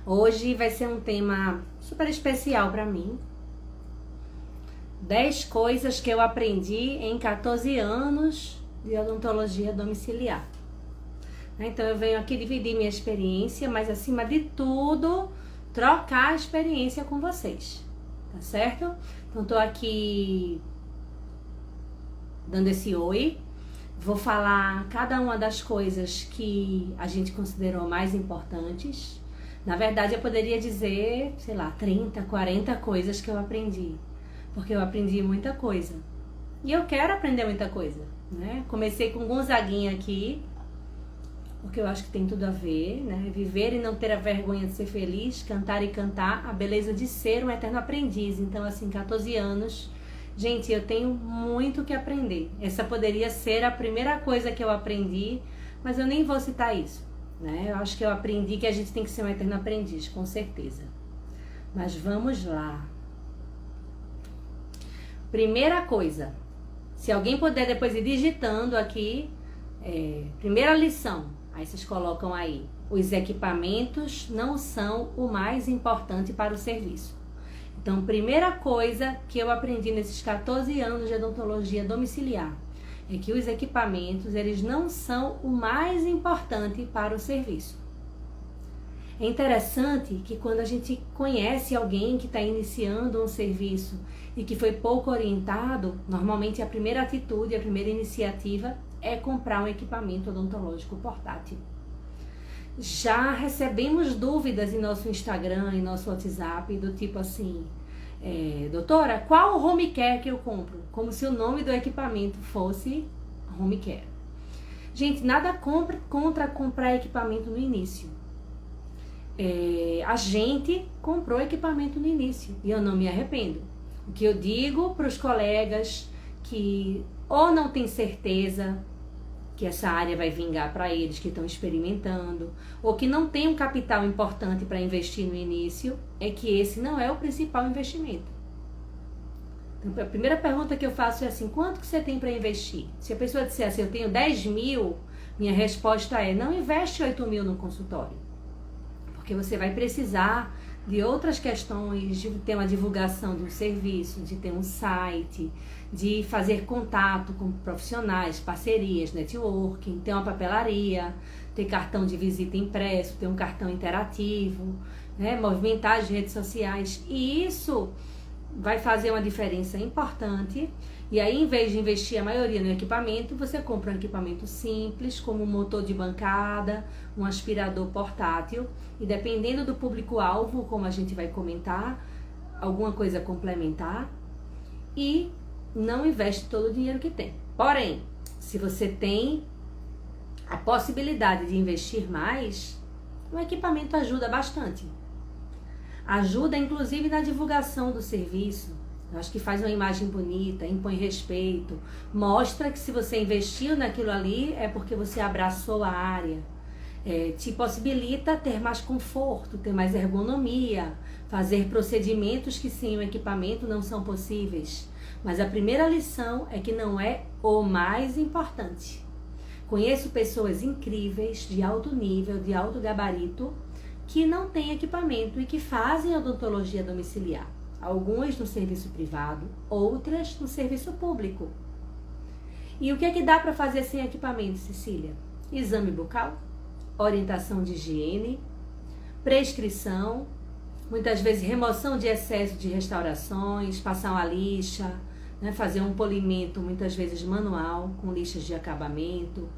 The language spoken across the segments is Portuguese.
Hoje vai ser um tema super especial para mim. 10 coisas que eu aprendi em 14 anos de odontologia domiciliar. Então eu venho aqui dividir minha experiência, mas acima de tudo, trocar a experiência com vocês, tá certo? Então tô aqui dando esse oi. Vou falar cada uma das coisas que a gente considerou mais importantes. Na verdade, eu poderia dizer, 30, 40 coisas que eu aprendi. Porque eu aprendi muita coisa. E eu quero aprender muita coisa, né? Comecei com Gonzaguinha aqui, porque eu acho que tem tudo a ver, né? Viver e não ter a vergonha de ser feliz, cantar e cantar, a beleza de ser um eterno aprendiz. Então, 14 anos... Gente, eu tenho muito que aprender. Essa poderia ser a primeira coisa que eu aprendi, mas eu nem vou citar isso, né? Eu acho que eu aprendi que a gente tem que ser um eterno aprendiz, com certeza. Mas vamos lá. Primeira coisa, se alguém puder depois ir digitando aqui, primeira lição, aí vocês colocam aí, os equipamentos não são o mais importante para o serviço. Então, primeira coisa que eu aprendi nesses 14 anos de odontologia domiciliar é que os equipamentos, eles não são o mais importante para o serviço. É interessante que quando a gente conhece alguém que está iniciando um serviço e que foi pouco orientado, normalmente a primeira atitude, a primeira iniciativa é comprar um equipamento odontológico portátil. Já recebemos dúvidas em nosso Instagram, em nosso WhatsApp, do tipo assim, doutora, qual home care que eu compro? Como se o nome do equipamento fosse home care. Gente, nada contra comprar equipamento no início. A gente comprou equipamento no início e eu não me arrependo. O que eu digo para os colegas que ou não tem certeza que essa área vai vingar para eles que estão experimentando, ou que não tem um capital importante para investir no início, é que esse não é o principal investimento. Então, a primeira pergunta que eu faço é assim, quanto que você tem para investir? Se a pessoa disser assim, eu tenho 10 mil, minha resposta é, não investe 8 mil no consultório, porque você vai precisar de outras questões, de ter uma divulgação do serviço, de ter um site, de fazer contato com profissionais, parcerias, networking, ter uma papelaria, ter cartão de visita impresso, ter um cartão interativo, né? Movimentar as redes sociais. E isso vai fazer uma diferença importante. E aí, em vez de investir a maioria no equipamento, você compra um equipamento simples, como um motor de bancada, um aspirador portátil, e dependendo do público-alvo, como a gente vai comentar, alguma coisa complementar, e não investe todo o dinheiro que tem. Porém, se você tem a possibilidade de investir mais, o equipamento ajuda bastante. Ajuda, inclusive, na divulgação do serviço. Eu acho que faz uma imagem bonita, impõe respeito, mostra que se você investiu naquilo ali é porque você abraçou a área, te possibilita ter mais conforto, ter mais ergonomia, fazer procedimentos que sem o equipamento não são possíveis. Mas a primeira lição é que não é o mais importante. Conheço pessoas incríveis, de alto nível, de alto gabarito, que não têm equipamento e que fazem odontologia domiciliar. Algumas no serviço privado, outras no serviço público. E o que é que dá para fazer sem equipamento, Cecília? Exame bucal, orientação de higiene, prescrição, muitas vezes remoção de excesso de restaurações, passar uma lixa, né, fazer um polimento muitas vezes manual, com lixas de acabamento,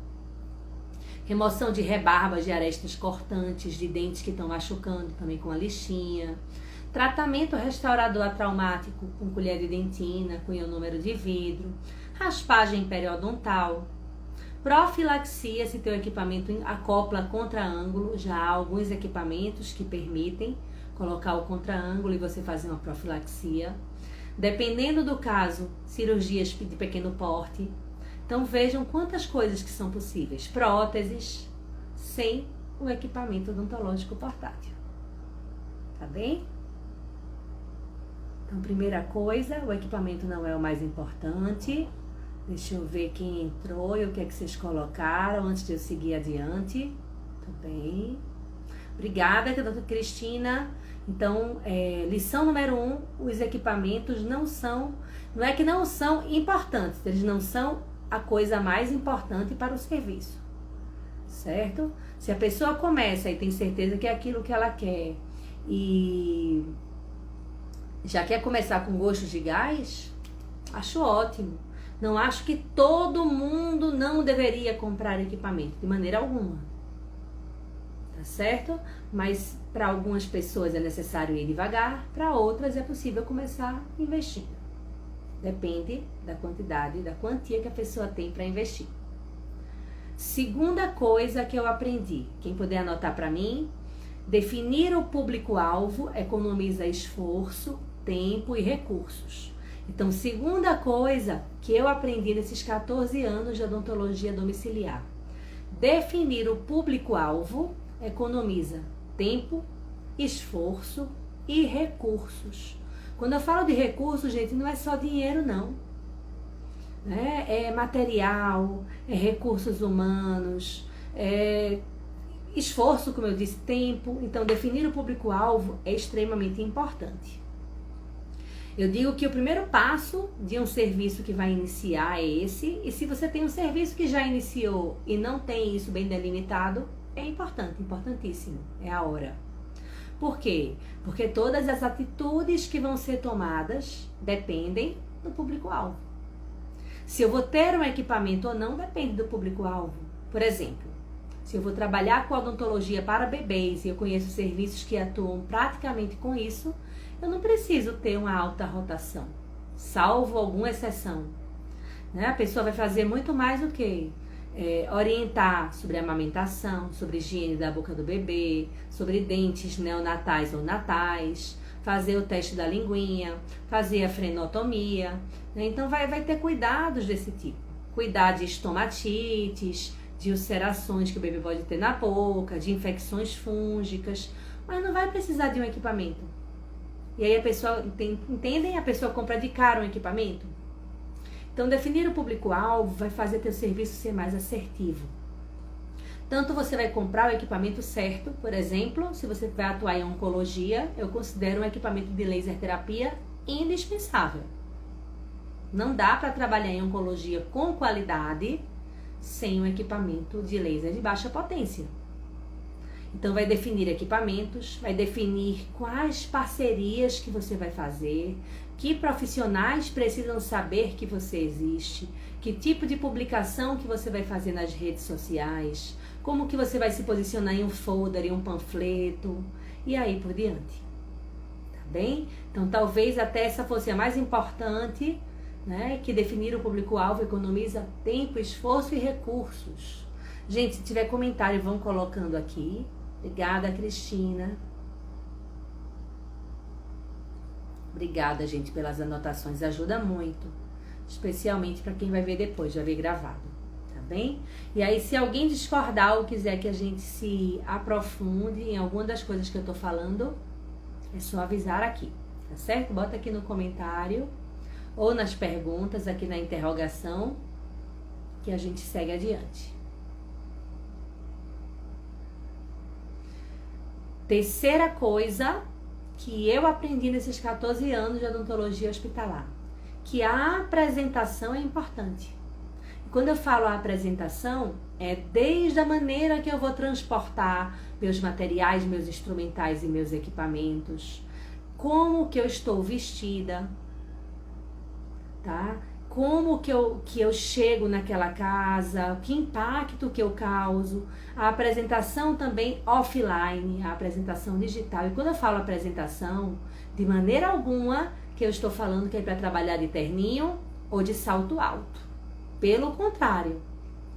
remoção de rebarbas, de arestas cortantes, de dentes que estão machucando, também com a lixinha. Tratamento restaurador atraumático com colher de dentina, com ionômero de vidro, raspagem periodontal, profilaxia se teu equipamento acopla contra-ângulo, já há alguns equipamentos que permitem colocar o contra-ângulo e você fazer uma profilaxia. Dependendo do caso, cirurgias de pequeno porte. Então vejam quantas coisas que são possíveis. Próteses sem o equipamento odontológico portátil. Tá bem? Então, primeira coisa, o equipamento não é o mais importante. Deixa eu ver quem entrou e o que é que vocês colocaram antes de eu seguir adiante. Tudo bem. Obrigada, doutora Cristina. Então, lição número 1, os equipamentos não é que não são importantes, eles não são a coisa mais importante para o serviço, certo? Se a pessoa começa e tem certeza que é aquilo que ela quer e já quer começar com gosto de gás, acho ótimo. Não acho que todo mundo não deveria comprar equipamento, de maneira alguma. Tá certo? Mas para algumas pessoas é necessário ir devagar, para outras é possível começar investindo. Depende da quantidade, da quantia que a pessoa tem para investir. Segunda coisa que eu aprendi, quem puder anotar para mim, definir o público-alvo economiza esforço, tempo e recursos. Então, segunda coisa que eu aprendi nesses 14 anos de odontologia domiciliar, definir o público-alvo economiza tempo, esforço e recursos. Quando eu falo de recursos, gente, não é só dinheiro, não. É material, é recursos humanos, é esforço, como eu disse, tempo. Então, definir o público-alvo é extremamente importante. Eu digo que o primeiro passo de um serviço que vai iniciar é esse. E se você tem um serviço que já iniciou e não tem isso bem delimitado, é importante, importantíssimo, é a hora. Por quê? Porque todas as atitudes que vão ser tomadas dependem do público-alvo. Se eu vou ter um equipamento ou não, depende do público-alvo. Por exemplo, se eu vou trabalhar com odontologia para bebês e eu conheço serviços que atuam praticamente com isso, eu não preciso ter uma alta rotação, salvo alguma exceção. A pessoa vai fazer muito mais do que orientar sobre amamentação, sobre higiene da boca do bebê, sobre dentes neonatais ou natais, fazer o teste da linguinha, fazer a frenotomia. Então vai ter cuidados desse tipo. Cuidar de estomatites, de ulcerações que o bebê pode ter na boca, de infecções fúngicas, mas não vai precisar de um equipamento. E aí a pessoa, entendem? A pessoa compra de cara um equipamento. Então, definir o público-alvo vai fazer teu serviço ser mais assertivo. Tanto você vai comprar o equipamento certo, por exemplo, se você vai atuar em oncologia, eu considero um equipamento de laser terapia indispensável. Não dá para trabalhar em oncologia com qualidade sem um equipamento de laser de baixa potência. Então, vai definir equipamentos, vai definir quais parcerias que você vai fazer, que profissionais precisam saber que você existe, que tipo de publicação que você vai fazer nas redes sociais, como que você vai se posicionar em um folder, em um panfleto, e aí por diante. Tá bem? Então, talvez até essa fosse a mais importante, né? Que definir o público-alvo economiza tempo, esforço e recursos. Gente, se tiver comentário, vão colocando aqui. Obrigada, Cristina. Obrigada, gente, pelas anotações. Ajuda muito. Especialmente para quem vai ver depois, já ver gravado. Tá bem? E aí, se alguém discordar ou quiser que a gente se aprofunde em alguma das coisas que eu tô falando, é só avisar aqui. Tá certo? Bota aqui no comentário ou nas perguntas, aqui na interrogação, que a gente segue adiante. Terceira coisa que eu aprendi nesses 14 anos de odontologia hospitalar, que a apresentação é importante. E quando eu falo a apresentação, é desde a maneira que eu vou transportar meus materiais, meus instrumentais e meus equipamentos, como que eu estou vestida, tá? Como que eu chego naquela casa, que impacto que eu causo, a apresentação também offline, a apresentação digital. E quando eu falo apresentação, de maneira alguma que eu estou falando que é para trabalhar de terninho ou de salto alto. Pelo contrário,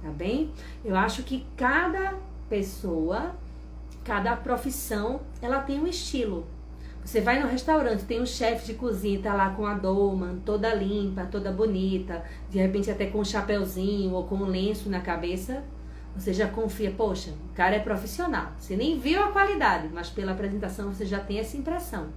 tá bem? Eu acho que cada pessoa, cada profissão, ela tem um estilo. Você vai no restaurante, tem um chefe de cozinha, tá lá com a doma, toda limpa, toda bonita, de repente até com um chapeuzinho ou com um lenço na cabeça, você já confia, poxa, o cara é profissional. Você nem viu a qualidade, mas pela apresentação você já tem essa impressão.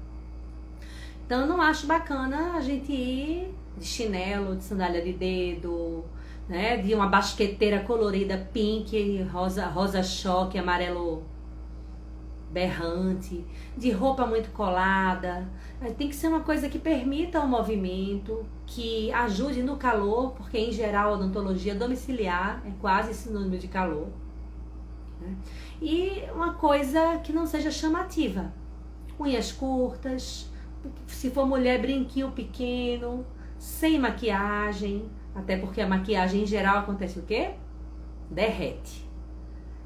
Então eu não acho bacana a gente ir de chinelo, de sandália de dedo, né, de uma basqueteira colorida pink, rosa choque, amarelo berrante, de roupa muito colada. Tem que ser uma coisa que permita o movimento, que ajude no calor, porque em geral a odontologia domiciliar é quase sinônimo de calor, né? E uma coisa que não seja chamativa. Unhas curtas, se for mulher, brinquinho pequeno, sem maquiagem, até porque a maquiagem em geral acontece o quê? Derrete,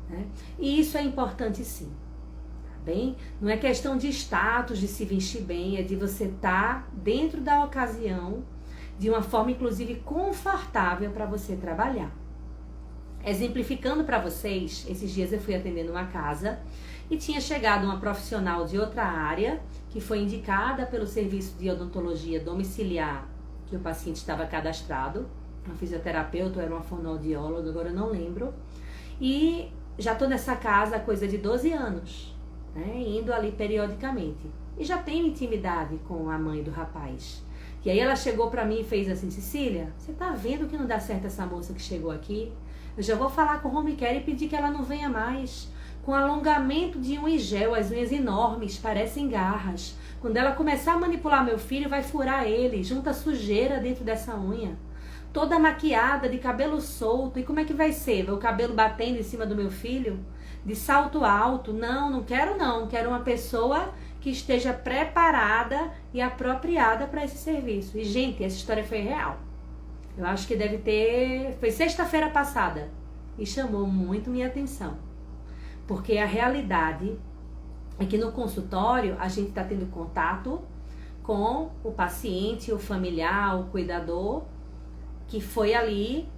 né? E isso é importante sim. Bem, não é questão de status, de se vestir bem, é de você estar dentro da ocasião, de uma forma inclusive confortável para você trabalhar. Exemplificando para vocês, esses dias eu fui atendendo uma casa e tinha chegado uma profissional de outra área, que foi indicada pelo serviço de odontologia domiciliar, que o paciente estava cadastrado, uma fisioterapeuta, ou era uma fonoaudióloga, agora eu não lembro, e já estou nessa casa há coisa de 12 anos. Indo ali periodicamente. E já tenho intimidade com a mãe do rapaz. E aí ela chegou pra mim e fez assim: Cecília, você tá vendo que não dá certo essa moça que chegou aqui? Eu já vou falar com o home care e pedir que ela não venha mais. Com alongamento de unha e gel, as unhas enormes, parecem garras. Quando ela começar a manipular meu filho, vai furar ele, junta sujeira dentro dessa unha. Toda maquiada, de cabelo solto. E como é que vai ser? O cabelo batendo em cima do meu filho? De salto alto? Não quero não. Quero uma pessoa que esteja preparada e apropriada para esse serviço. E, gente, essa história foi real. Eu acho que foi sexta-feira passada. E chamou muito minha atenção. Porque a realidade é que no consultório a gente está tendo contato com o paciente, o familiar, o cuidador, que foi ali,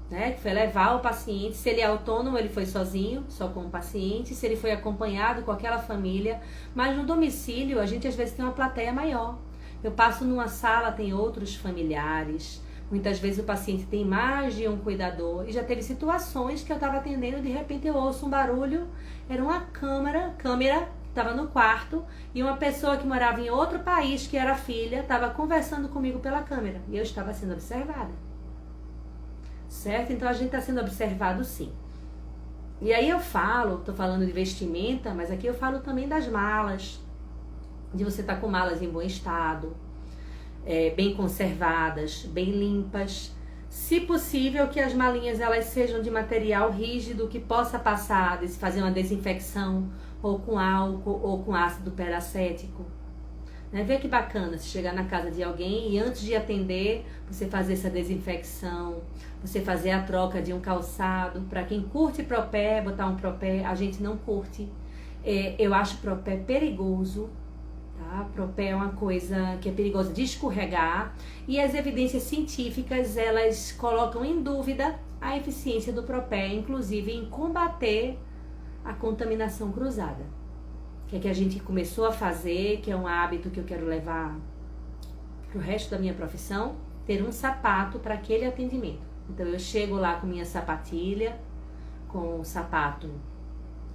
né, que foi levar o paciente. Se ele é autônomo, ele foi sozinho, só com o paciente. Se ele foi acompanhado com aquela família. Mas no domicílio, a gente às vezes tem uma plateia maior. Eu passo numa sala, tem outros familiares. Muitas vezes o paciente tem mais de um cuidador. E já teve situações que eu estava atendendo, de repente eu ouço um barulho. Era uma câmera que estava no quarto. E uma pessoa que morava em outro país, que era filha, estava conversando comigo pela câmera. E eu estava sendo observada. Certo? Então a gente está sendo observado sim. E aí eu estou falando de vestimenta, mas aqui eu falo também das malas. De você estar com malas em bom estado, bem conservadas, bem limpas. Se possível, que as malinhas elas sejam de material rígido, que possa passar, fazer uma desinfecção, ou com álcool, ou com ácido peracético. Vê que bacana se chegar na casa de alguém e antes de atender, você fazer essa desinfecção, você fazer a troca de um calçado. Para quem curte propé, botar um propé, a gente não curte. Eu acho propé perigoso, tá? Propé é uma coisa que é perigosa de escorregar e as evidências científicas, elas colocam em dúvida a eficiência do propé, inclusive em combater a contaminação cruzada. Que é que a gente começou a fazer, que é um hábito que eu quero levar para o resto da minha profissão, ter um sapato para aquele atendimento. Então eu chego lá com minha sapatilha, com o sapato,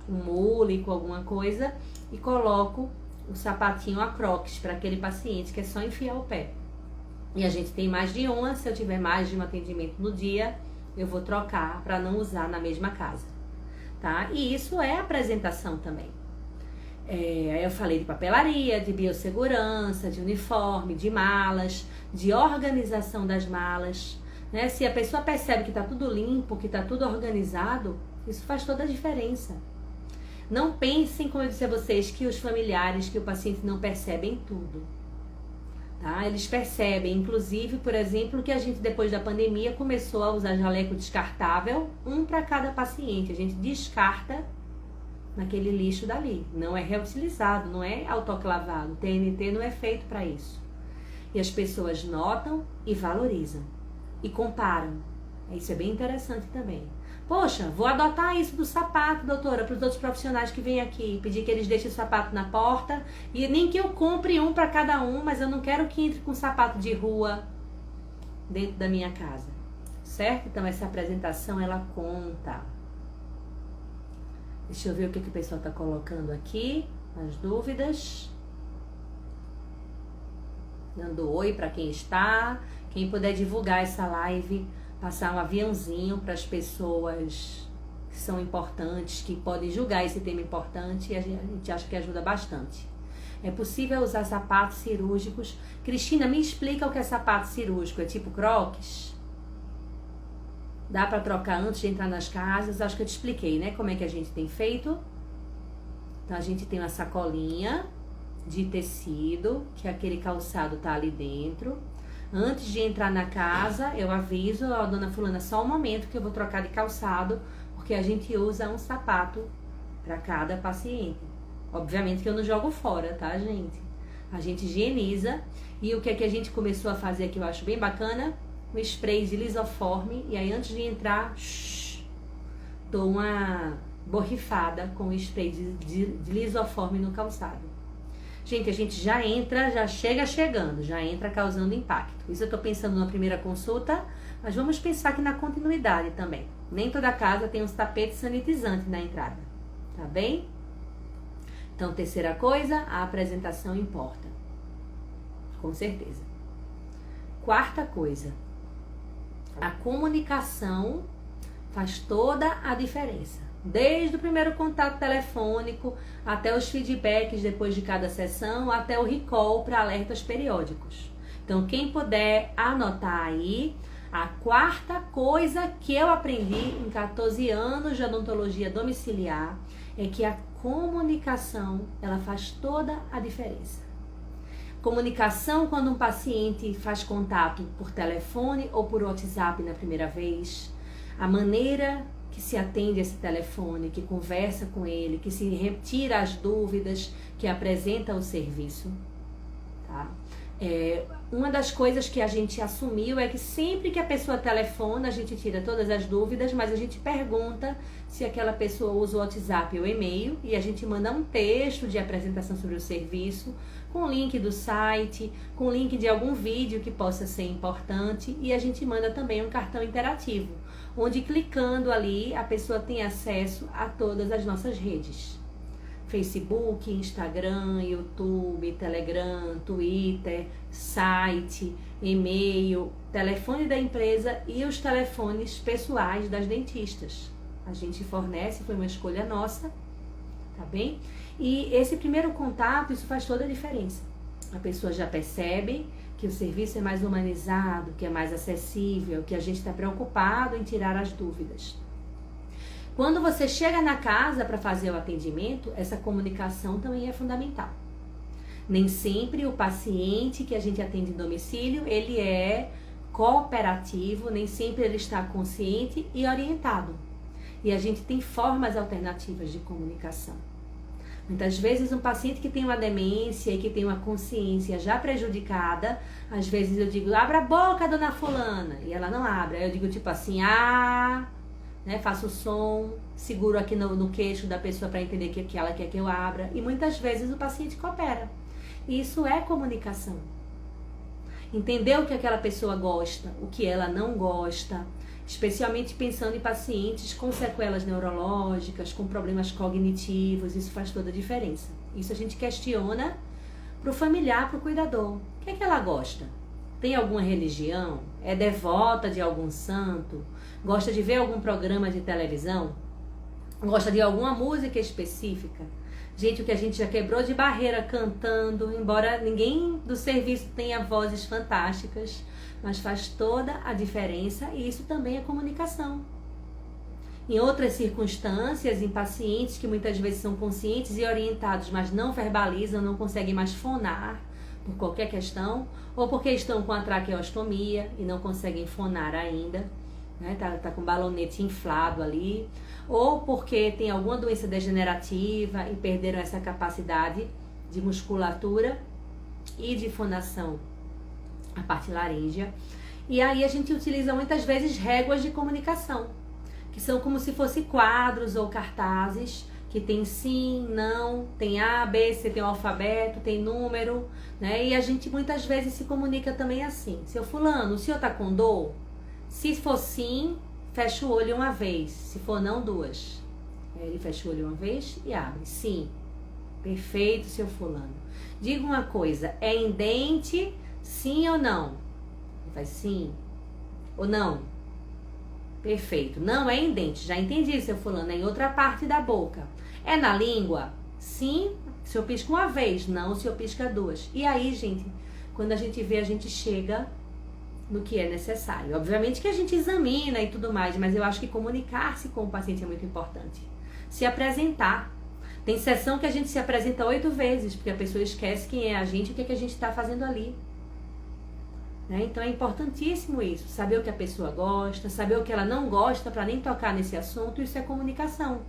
um mule, com alguma coisa, e coloco o sapatinho a crocs para aquele paciente, que é só enfiar o pé. E a gente tem mais de uma, se eu tiver mais de um atendimento no dia, eu vou trocar para não usar na mesma casa, tá? E isso é apresentação também. Eu falei de papelaria, de biossegurança, de uniforme, de malas, de organização das malas, né? Se a pessoa percebe que está tudo limpo, que está tudo organizado, isso faz toda a diferença. Não pensem, como eu disse a vocês, que os familiares, que o paciente não percebem tudo. Tá? Eles percebem, inclusive, por exemplo, que a gente depois da pandemia começou a usar jaleco descartável, um para cada paciente. A gente descarta naquele lixo dali, não é reutilizado, não é autoclavado, o TNT não é feito para isso. E as pessoas notam e valorizam e comparam. Isso é bem interessante também. Poxa, vou adotar isso do sapato, doutora, para os outros profissionais que vêm aqui, pedir que eles deixem o sapato na porta, e nem que eu compre um para cada um, mas eu não quero que entre com sapato de rua dentro da minha casa, certo? Então essa apresentação, ela conta. Deixa eu ver o que o pessoal está colocando aqui, as dúvidas. Dando oi para quem está. Quem puder divulgar essa live, passar um aviãozinho para as pessoas são importantes, que podem julgar esse tema importante, e a gente acha que ajuda bastante. É possível usar sapatos cirúrgicos? Cristina, me explica o que é sapato cirúrgico. É tipo croques? Dá para trocar antes de entrar nas casas? Acho que eu te expliquei, né? Como é que a gente tem feito. Então, a gente tem uma sacolinha de tecido, que aquele calçado tá ali dentro. Antes de entrar na casa, eu aviso, ó, dona fulana, só um momento que eu vou trocar de calçado, porque a gente usa um sapato para cada paciente. Obviamente que eu não jogo fora, tá, gente? A gente higieniza. E o que é que a gente começou a fazer aqui, eu acho bem bacana? Um spray de lisoforme. E aí, antes de entrar, dou uma borrifada com o spray de lisoforme no calçado. Gente, a gente já entra, já chega chegando, já entra causando impacto. Isso eu tô pensando na primeira consulta, mas vamos pensar aqui na continuidade também. Nem toda casa tem uns tapetes sanitizantes na entrada, tá bem? Então, terceira coisa, a apresentação importa. Com certeza. Quarta coisa, a comunicação faz toda a diferença. Desde o primeiro contato telefônico, até os feedbacks depois de cada sessão, até o recall para alertas periódicos. Então, quem puder anotar aí, a quarta coisa que eu aprendi em 14 anos de odontologia domiciliar é que a comunicação, ela faz toda a diferença. Comunicação quando um paciente faz contato por telefone ou por WhatsApp na primeira vez, a maneira que se atende esse telefone, que conversa com ele, que se retira as dúvidas, que apresenta o serviço, tá? Uma das coisas que a gente assumiu é que sempre que a pessoa telefona, a gente tira todas as dúvidas, mas a gente pergunta se aquela pessoa usa o WhatsApp ou e-mail e a gente manda um texto de apresentação sobre o serviço, com link do site, com link de algum vídeo que possa ser importante, e a gente manda também um cartão interativo, onde clicando ali a pessoa tem acesso a todas as nossas redes. Facebook, Instagram, YouTube, Telegram, Twitter, site, e-mail, telefone da empresa e os telefones pessoais das dentistas. A gente fornece, foi uma escolha nossa, tá bem? E esse primeiro contato, isso faz toda a diferença. A pessoa já percebe que o serviço é mais humanizado, que é mais acessível, que a gente está preocupado em tirar as dúvidas. Quando você chega na casa para fazer o atendimento, essa comunicação também é fundamental. Nem sempre o paciente que a gente atende em domicílio, ele é cooperativo, nem sempre ele está consciente e orientado. E a gente tem formas alternativas de comunicação. Muitas vezes um paciente que tem uma demência e que tem uma consciência já prejudicada, às vezes eu digo, abra a boca, dona fulana, e ela não abre. Aí eu digo tipo assim, né, faço o som, seguro aqui no queixo da pessoa para entender que ela quer que eu abra. E muitas vezes o paciente coopera. E isso é comunicação. Entender o que aquela pessoa gosta, o que ela não gosta, especialmente pensando em pacientes com sequelas neurológicas, com problemas cognitivos, isso faz toda a diferença. Isso a gente questiona para o familiar, para o cuidador. O que é que ela gosta? Tem alguma religião? É devota de algum santo? Gosta de ver algum programa de televisão? Gosta de alguma música específica? Gente, o que a gente já quebrou de barreira cantando, embora ninguém do serviço tenha vozes fantásticas, mas faz toda a diferença e isso também é comunicação. Em outras circunstâncias, em pacientes que muitas vezes são conscientes e orientados, mas não verbalizam, não conseguem mais fonar por qualquer questão, ou porque estão com a traqueostomia e não conseguem fonar ainda, né? Tá com o balonete inflado ali, ou porque tem alguma doença degenerativa e perderam essa capacidade de musculatura e de fonação, a parte laríngea. E aí a gente utiliza muitas vezes réguas de comunicação, que são como se fossem quadros ou cartazes, que tem sim, não, tem A, B, C, tem o alfabeto, tem número, né? E a gente muitas vezes se comunica também assim. Seu fulano, o senhor tá com dor? Se for sim, fecha o olho uma vez. Se for não, duas. Ele fecha o olho uma vez e abre. Sim. Perfeito, seu fulano. Diga uma coisa, é em dente, sim ou não? Ele faz sim ou não. Perfeito. Não é em dente. Já entendi, seu fulano. É em outra parte da boca. É na língua? Sim. O senhor pisca uma vez. Não, o senhor pisca duas. E aí, gente, quando a gente vê, a gente chega no que é necessário. Obviamente que a gente examina e tudo mais, mas eu acho que comunicar-se com o paciente é muito importante. Se apresentar. Tem sessão que a gente se apresenta 8 vezes, porque a pessoa esquece quem é a gente e o que, é que a gente está fazendo ali. Né? Então é importantíssimo isso, saber o que a pessoa gosta, saber o que ela não gosta para nem tocar nesse assunto, isso é comunicação.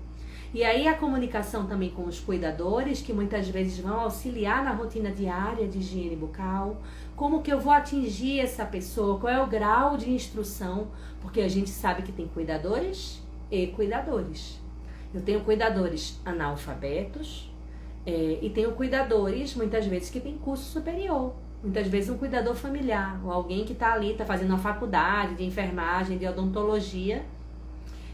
E aí a comunicação também com os cuidadores, que muitas vezes vão auxiliar na rotina diária de higiene bucal, como que eu vou atingir essa pessoa, qual é o grau de instrução, porque a gente sabe que tem cuidadores e cuidadores. Eu tenho cuidadores analfabetos e tenho cuidadores, muitas vezes, que tem curso superior. Muitas vezes um cuidador familiar, ou alguém que está ali, está fazendo uma faculdade de enfermagem, de odontologia,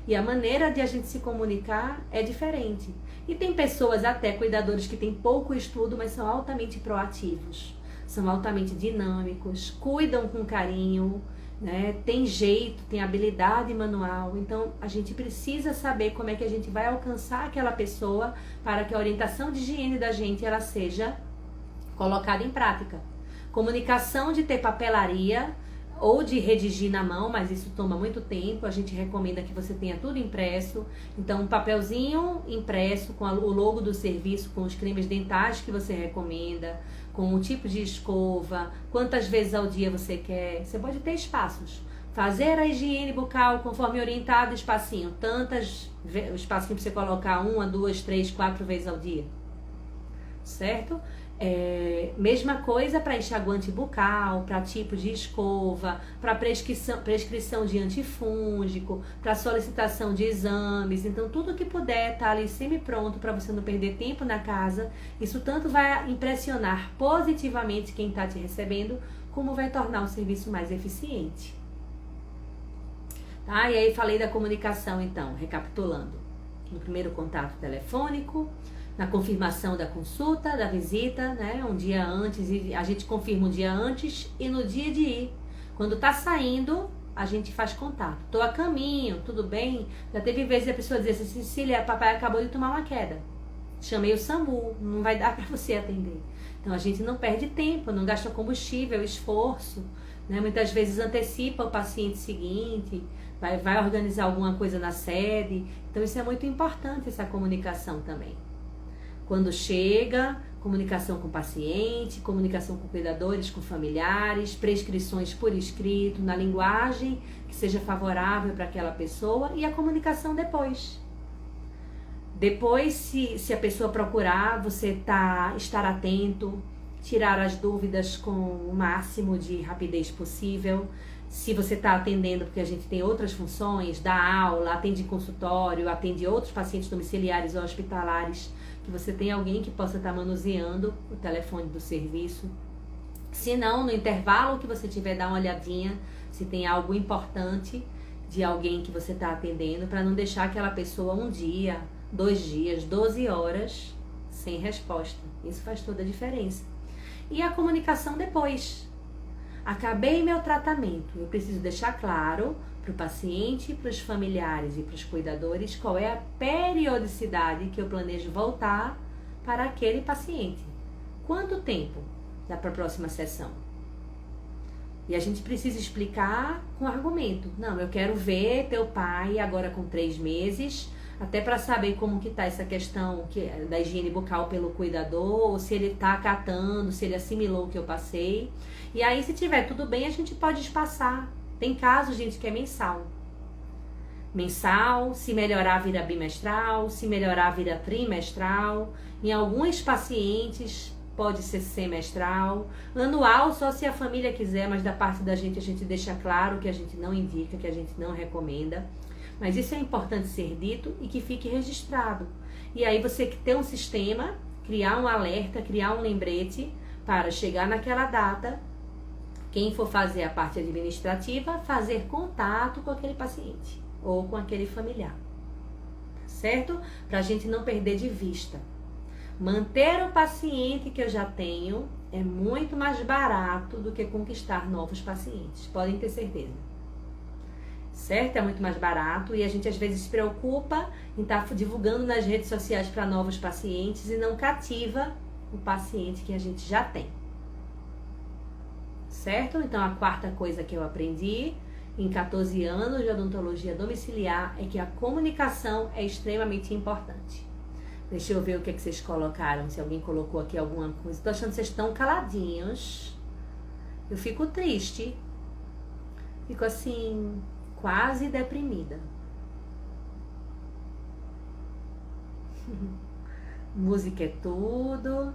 e a maneira de a gente se comunicar é diferente. E tem pessoas, até cuidadores, que têm pouco estudo, mas são altamente proativos, são altamente dinâmicos, cuidam com carinho, né? Tem jeito, tem habilidade manual. Então a gente precisa saber como é que a gente vai alcançar aquela pessoa para que a orientação de higiene da gente ela seja colocada em prática. Comunicação de ter papelaria ou de redigir na mão, mas isso toma muito tempo. A gente recomenda que você tenha tudo impresso. Então, um papelzinho impresso com o logo do serviço, com os cremes dentais que você recomenda, com o tipo de escova, quantas vezes ao dia você quer. Você pode ter espaços. Fazer a higiene bucal conforme orientado, espacinho. O espacinho para você colocar 1, 2, 3, 4 vezes ao dia. Certo? Mesma coisa para enxaguante bucal, para tipo de escova, para prescrição de antifúngico, para solicitação de exames. Então tudo que puder tá ali semi-pronto para você não perder tempo na casa. Isso tanto vai impressionar positivamente quem está te recebendo, como vai tornar o serviço mais eficiente. Tá? E aí falei da comunicação então, recapitulando. No primeiro contato telefônico, na confirmação da consulta, da visita, né? Um dia antes, e a gente confirma um dia antes e no dia de ir. Quando tá saindo, a gente faz contato. Tô a caminho, tudo bem? Já teve vezes a pessoa dizer assim, Cecília, papai acabou de tomar uma queda. Chamei o SAMU, não vai dar para você atender. Então a gente não perde tempo, não gasta combustível, esforço, né? Muitas vezes antecipa o paciente seguinte, vai organizar alguma coisa na sede. Então isso é muito importante, essa comunicação também. Quando chega, comunicação com o paciente, comunicação com cuidadores, com familiares, prescrições por escrito, na linguagem que seja favorável para aquela pessoa, e a comunicação depois. Depois, se a pessoa procurar, você estar atento, tirar as dúvidas com o máximo de rapidez possível. Se você está atendendo, porque a gente tem outras funções, dá aula, atende consultório, atende outros pacientes domiciliares ou hospitalares, que você tem alguém que possa estar manuseando o telefone do serviço. Se não, no intervalo que você tiver, dá uma olhadinha se tem algo importante de alguém que você está atendendo, para não deixar aquela pessoa 1 dia, 2 dias, 12 horas sem resposta. Isso faz toda a diferença. E a comunicação depois. Acabei meu tratamento. Eu preciso deixar claro para o paciente, para os familiares e para os cuidadores qual é a periodicidade que eu planejo voltar para aquele paciente. Quanto tempo dá para a próxima sessão? E a gente precisa explicar com argumento. Não, eu quero ver teu pai agora com 3 meses, até para saber como que tá essa questão da higiene bucal pelo cuidador, ou se ele tá acatando, se ele assimilou o que eu passei. E aí, se tiver tudo bem, a gente pode espaçar. Tem casos, gente, que é mensal. Mensal, se melhorar vira bimestral, se melhorar vira trimestral. Em alguns pacientes pode ser semestral. Anual, só se a família quiser, mas da parte da gente a gente deixa claro que a gente não indica, que a gente não recomenda. Mas isso é importante ser dito e que fique registrado. E aí você ter um sistema, criar um alerta, criar um lembrete para chegar naquela data, quem for fazer a parte administrativa, fazer contato com aquele paciente ou com aquele familiar. Certo? Para a gente não perder de vista. Manter o paciente que eu já tenho é muito mais barato do que conquistar novos pacientes. Podem ter certeza. certo? É muito mais barato e a gente às vezes se preocupa em estar divulgando nas redes sociais para novos pacientes e não cativa o paciente que a gente já tem, certo? Então a quarta coisa que eu aprendi em 14 anos de odontologia domiciliar é que a comunicação é extremamente importante. Deixa eu ver o que vocês colocaram, se alguém colocou aqui alguma coisa. Tô achando que vocês estão caladinhos. Eu fico triste. Fico assim, quase deprimida. Música é tudo.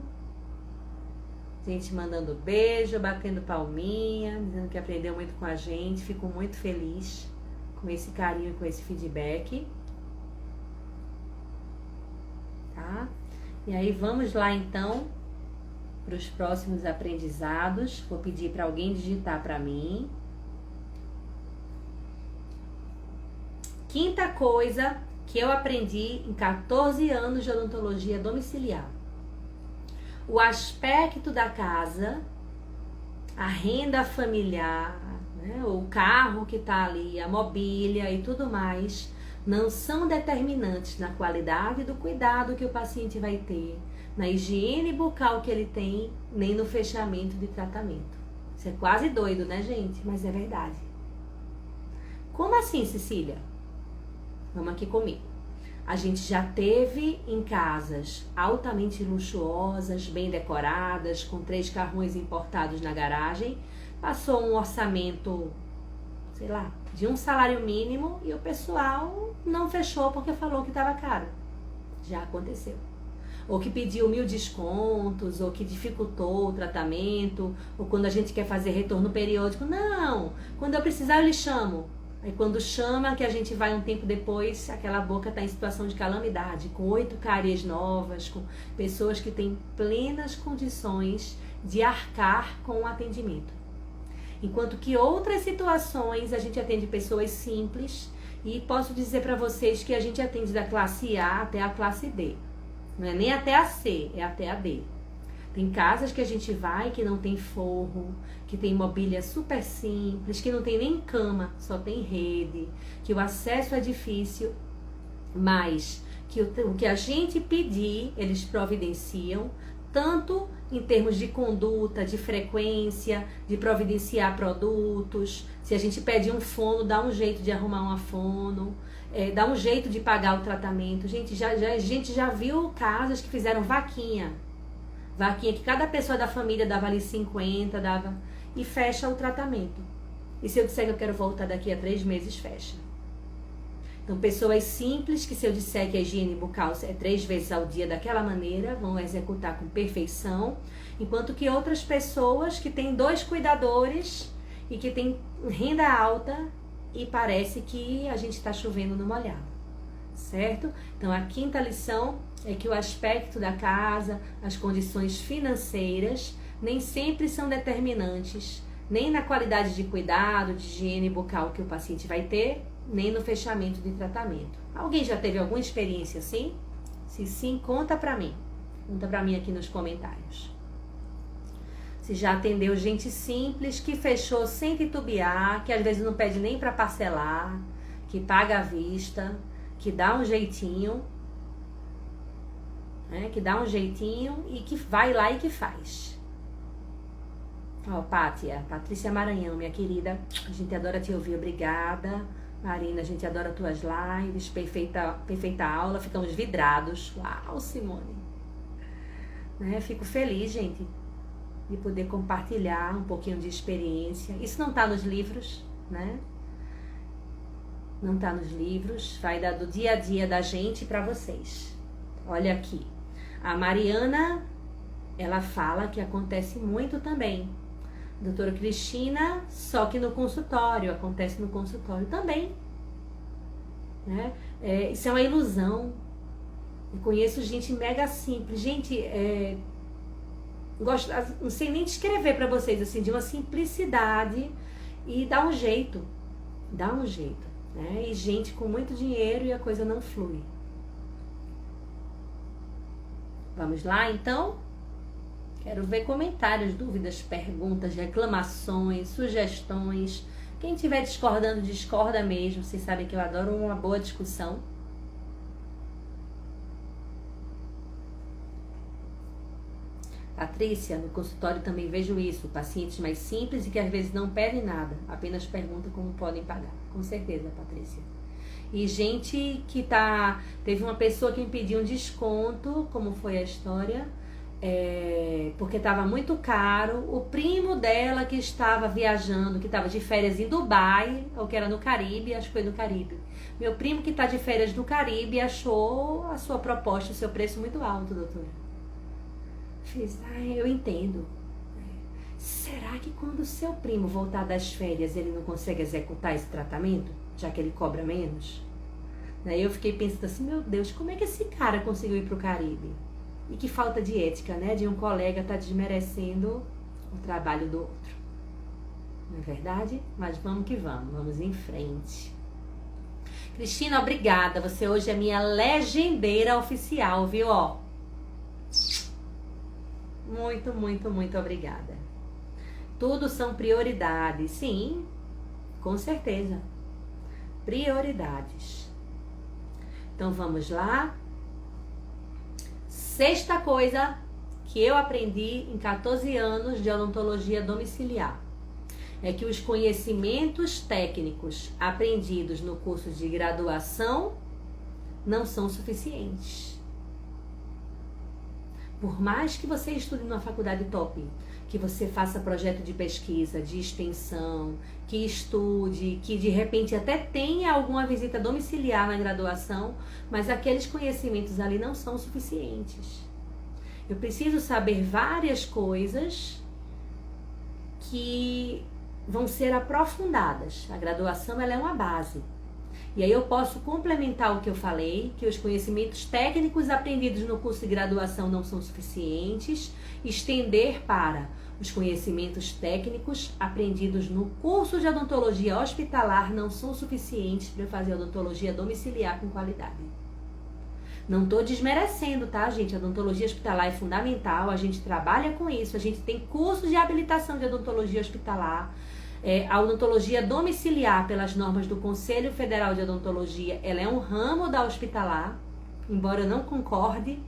Gente mandando beijo, batendo palminha, dizendo que aprendeu muito com a gente. Fico muito feliz com esse carinho e com esse feedback. Tá? E aí vamos lá então para os próximos aprendizados. Vou pedir para alguém digitar para mim. Quinta coisa que eu aprendi em 14 anos de odontologia domiciliar. O aspecto da casa, a renda familiar, né, o carro que está ali, a mobília e tudo mais, não são determinantes na qualidade do cuidado que o paciente vai ter, na higiene bucal que ele tem, nem no fechamento de tratamento. Isso é quase doido, né, gente? Mas é verdade. Como assim, Cecília? Vamos aqui comigo. A gente já teve em casas altamente luxuosas, bem decoradas, com 3 carrões importados na garagem, passou um orçamento, sei lá, de um salário mínimo e o pessoal não fechou porque falou que estava caro. Já aconteceu. Ou que pediu 1000 descontos, ou que dificultou o tratamento, ou quando a gente quer fazer retorno periódico, não, quando eu precisar eu lhe chamo. Aí quando chama, que a gente vai um tempo depois, aquela boca está em situação de calamidade, com 8 cáries novas, com pessoas que têm plenas condições de arcar com o atendimento. Enquanto que outras situações a gente atende pessoas simples e posso dizer para vocês que a gente atende da classe A até a classe D. Não é nem até a C, é até a D. Tem casas que a gente vai que não tem forro, que tem mobília super simples, que não tem nem cama, só tem rede, que o acesso é difícil, mas que o que a gente pedir, eles providenciam, tanto em termos de conduta, de frequência, de providenciar produtos. Se a gente pede um fono, dá um jeito de arrumar uma fono, dá um jeito de pagar o tratamento. Gente, a gente já viu casas que fizeram vaquinha que cada pessoa da família dava ali 50, dava, e fecha o tratamento. E se eu disser que eu quero voltar daqui a 3 meses, fecha. Então, pessoas simples, que se eu disser que a higiene bucal é 3 vezes ao dia daquela maneira, vão executar com perfeição, enquanto que outras pessoas que têm 2 cuidadores e que têm renda alta e parece que a gente está chovendo no molhado, certo? Então, a quinta lição é que o aspecto da casa, as condições financeiras, nem sempre são determinantes, nem na qualidade de cuidado, de higiene bucal que o paciente vai ter, nem no fechamento de tratamento. Alguém já teve alguma experiência assim? Se sim, conta pra mim. Conta pra mim aqui nos comentários. Se já atendeu gente simples, que fechou sem titubear, que às vezes não pede nem pra parcelar, que paga à vista, que dá um jeitinho, né? Que dá um jeitinho e que vai lá e que faz. Ó, Patrícia Maranhão, minha querida, a gente adora te ouvir, obrigada. Marina, a gente adora tuas lives, perfeita aula, ficamos vidrados. Uau, Simone. Né? Fico feliz, gente, de poder compartilhar um pouquinho de experiência. Isso não tá nos livros, né? Não tá nos livros, vai dar do dia a dia da gente para vocês. Olha aqui, a Mariana, ela fala que acontece muito também. Doutora Cristina, só que no consultório, acontece no consultório também, né? Isso é uma ilusão. Eu conheço gente mega simples, gente, gosto, não sei nem descrever para vocês, assim, de uma simplicidade e dá um jeito, né? E gente com muito dinheiro e a coisa não flui. Vamos lá, então? Quero ver comentários, dúvidas, perguntas, reclamações, sugestões. Quem estiver discordando, discorda mesmo. Vocês sabem que eu adoro uma boa discussão. Patrícia, no consultório também vejo isso. Pacientes mais simples e que às vezes não pedem nada, apenas perguntam como podem pagar. Com certeza, Patrícia. E gente que teve uma pessoa que me pediu um desconto, como foi a história, porque estava muito caro. O primo dela que estava viajando, que estava de férias em Dubai, ou que era no Caribe, acho que foi no Caribe. Meu primo que está de férias no Caribe achou a sua proposta, o seu preço muito alto, doutora. Fiz, eu entendo. Será que quando o seu primo voltar das férias ele não consegue executar esse tratamento, já que ele cobra menos? Daí eu fiquei pensando assim, meu Deus, como é que esse cara conseguiu ir pro Caribe? E que falta de ética, né? De um colega estar desmerecendo o trabalho do outro. Não é verdade? Mas vamos que vamos em frente. Cristina, obrigada. Você hoje é minha legendeira oficial, viu? Ó. Muito, muito, muito obrigada. Tudo são prioridades. Sim, com certeza. Prioridades. Então vamos lá. Sexta coisa que eu aprendi em 14 anos de odontologia domiciliar é que os conhecimentos técnicos aprendidos no curso de graduação não são suficientes. Por mais que você estude numa faculdade top, que você faça projeto de pesquisa, de extensão, que estude, que de repente até tenha alguma visita domiciliar na graduação, mas aqueles conhecimentos ali não são suficientes. Eu preciso saber várias coisas que vão ser aprofundadas. A graduação ela é uma base. E aí eu posso complementar o que eu falei, que os conhecimentos técnicos aprendidos no curso de graduação não são suficientes, estender para os conhecimentos técnicos aprendidos no curso de odontologia hospitalar não são suficientes para fazer odontologia domiciliar com qualidade. Não estou desmerecendo, tá, gente? A odontologia hospitalar é fundamental, a gente trabalha com isso, a gente tem curso de habilitação de odontologia hospitalar. A odontologia domiciliar, pelas normas do Conselho Federal de Odontologia, ela é um ramo da hospitalar, embora eu não concorde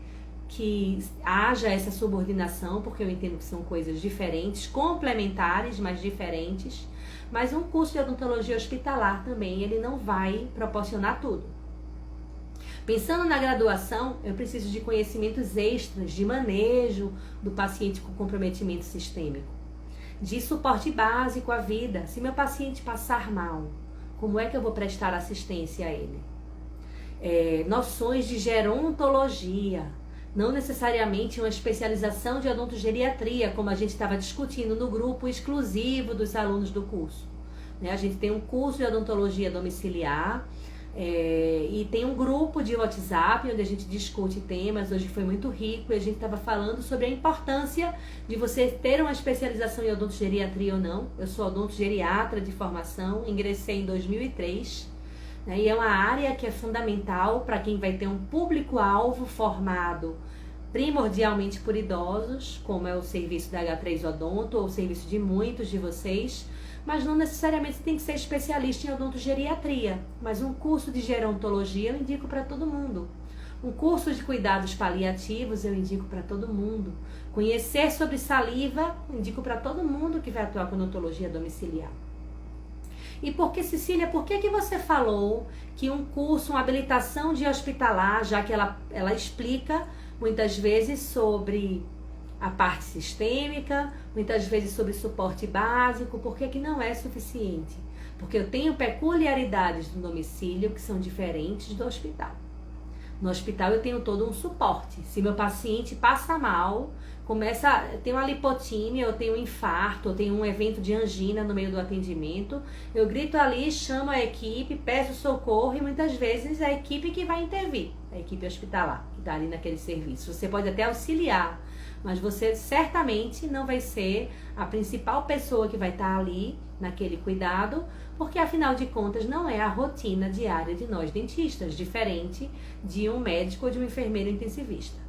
que haja essa subordinação, porque eu entendo que são coisas diferentes, complementares, mas diferentes. Mas um curso de odontologia hospitalar também, ele não vai proporcionar tudo. Pensando na graduação, eu preciso de conhecimentos extras, de manejo do paciente com comprometimento sistêmico, de suporte básico à vida. Se meu paciente passar mal, como é que eu vou prestar assistência a ele? Noções de gerontologia, não necessariamente uma especialização de odontogeriatria, como a gente estava discutindo no grupo exclusivo dos alunos do curso. A gente tem um curso de odontologia domiciliar, e tem um grupo de WhatsApp onde a gente discute temas. Hoje foi muito rico e a gente estava falando sobre a importância de você ter uma especialização em odontogeriatria ou não. Eu sou odontogeriatra de formação, ingressei em 2003, né, e é uma área que é fundamental para quem vai ter um público-alvo formado primordialmente por idosos, como é o serviço da H3 Odonto ou o serviço de muitos de vocês. Mas não necessariamente tem que ser especialista em odontogeriatria. Mas um curso de gerontologia eu indico para todo mundo. Um curso de cuidados paliativos eu indico para todo mundo. Conhecer sobre saliva, eu indico para todo mundo que vai atuar com odontologia domiciliar. E por que, Cecília, por que você falou que um curso, uma habilitação de hospitalar, já que ela explica muitas vezes sobre a parte sistêmica, muitas vezes sobre suporte básico, por que não é suficiente? Porque eu tenho peculiaridades do domicílio que são diferentes do hospital. No hospital eu tenho todo um suporte. Se meu paciente passa mal, tem uma lipotímia, eu tenho um infarto, eu tenho um evento de angina no meio do atendimento, eu grito ali, chamo a equipe, peço socorro e muitas vezes é a equipe que vai intervir, a equipe hospitalar que está ali naquele serviço. Você pode até auxiliar, mas você certamente não vai ser a principal pessoa que vai estar ali naquele cuidado, porque afinal de contas não é a rotina diária de nós dentistas, diferente de um médico ou de um enfermeiro intensivista.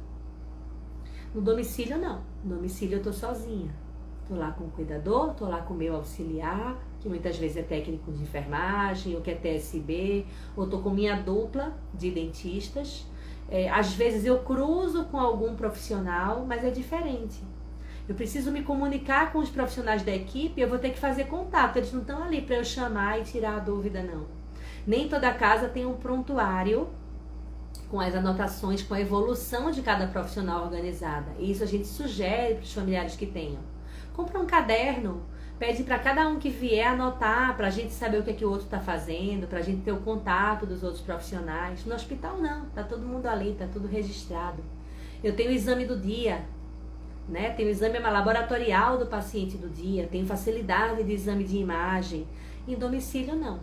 No domicílio não, no domicílio eu tô sozinha, tô lá com o cuidador, tô lá com o meu auxiliar, que muitas vezes é técnico de enfermagem, ou que é TSB, ou estou com minha dupla de dentistas. Às vezes eu cruzo com algum profissional, mas é diferente. Eu preciso me comunicar com os profissionais da equipe, eu vou ter que fazer contato, eles não estão ali para eu chamar e tirar a dúvida, não. Nem toda casa tem um prontuário com as anotações, com a evolução de cada profissional organizada. E isso a gente sugere para os familiares que tenham. Compra um caderno, pede para cada um que vier anotar, para a gente saber o que é que o outro está fazendo, para a gente ter o contato dos outros profissionais. No hospital não, está todo mundo ali, está tudo registrado. Eu tenho o exame do dia, né? Tenho o exame laboratorial do paciente do dia, tenho facilidade de exame de imagem. Em domicílio não.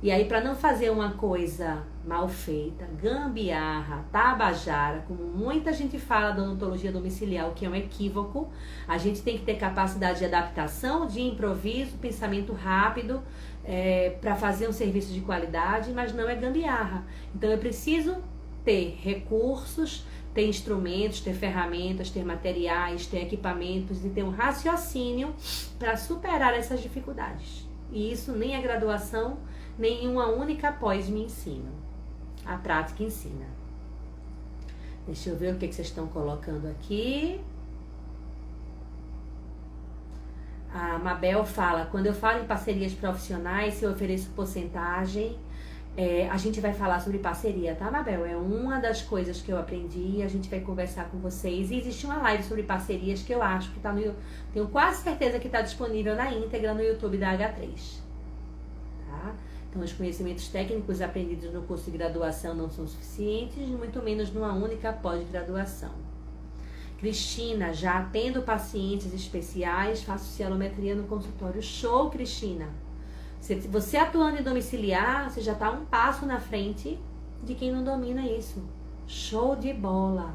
E aí, para não fazer uma coisa mal feita, gambiarra, tabajara, como muita gente fala da odontologia domiciliar, o que é um equívoco, a gente tem que ter capacidade de adaptação, de improviso, pensamento rápido, para fazer um serviço de qualidade, mas não é gambiarra. Então, eu preciso ter recursos, ter instrumentos, ter ferramentas, ter materiais, ter equipamentos e ter um raciocínio para superar essas dificuldades. E isso nem a graduação, nem uma única pós me ensina. A prática ensina. Deixa eu ver o que vocês estão colocando aqui. A Mabel fala, quando eu falo em parcerias profissionais, se eu ofereço porcentagem, a gente vai falar sobre parceria, tá, Mabel? É uma das coisas que eu aprendi, a gente vai conversar com vocês. E existe uma live sobre parcerias que eu acho que tá no... Tenho quase certeza que está disponível na íntegra no YouTube da H3. Tá? Então, os conhecimentos técnicos aprendidos no curso de graduação não são suficientes, muito menos numa única pós-graduação. Cristina, já atendo pacientes especiais, faço cielometria no consultório. Show, Cristina! Você atuando em domiciliar, você já está um passo na frente de quem não domina isso. Show de bola!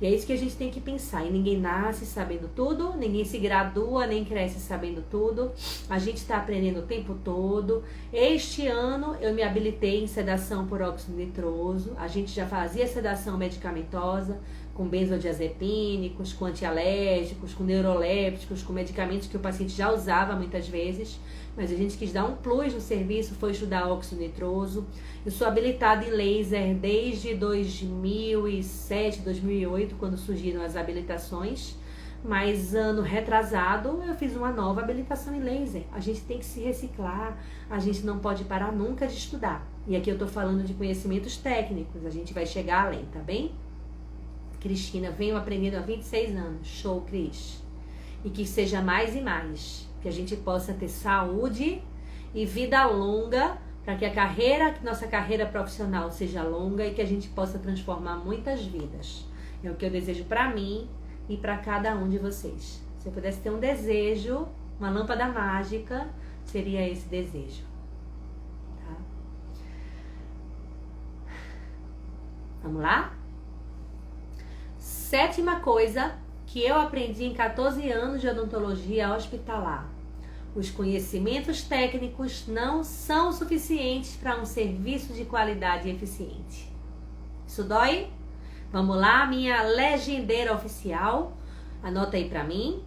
E é isso que a gente tem que pensar. E ninguém nasce sabendo tudo, ninguém se gradua nem cresce sabendo tudo. A gente está aprendendo o tempo todo. Este ano eu me habilitei em sedação por óxido nitroso. A gente já fazia sedação medicamentosa com benzodiazepínicos, com antialérgicos, com neurolépticos, com medicamentos que o paciente já usava muitas vezes. Mas a gente quis dar um plus no serviço, foi estudar óxido nitroso. Eu sou habilitada em laser desde 2007, 2008, quando surgiram as habilitações. Mas ano retrasado eu fiz uma nova habilitação em laser. A gente tem que se reciclar, a gente não pode parar nunca de estudar. E aqui eu estou falando de conhecimentos técnicos, a gente vai chegar além, tá bem? Cristina, venho aprendendo há 26 anos. Show, Cris. E que seja mais e mais. Que a gente possa ter saúde e vida longa, para que nossa carreira profissional seja longa e que a gente possa transformar muitas vidas. É o que eu desejo para mim e para cada um de vocês. Se eu pudesse ter um desejo, uma lâmpada mágica, seria esse desejo. Tá? Vamos lá? 7ª coisa que eu aprendi em 14 anos de odontologia hospitalar. Os conhecimentos técnicos não são suficientes para um serviço de qualidade e eficiente. Isso dói? Vamos lá, minha legendeira oficial. Anota aí para mim.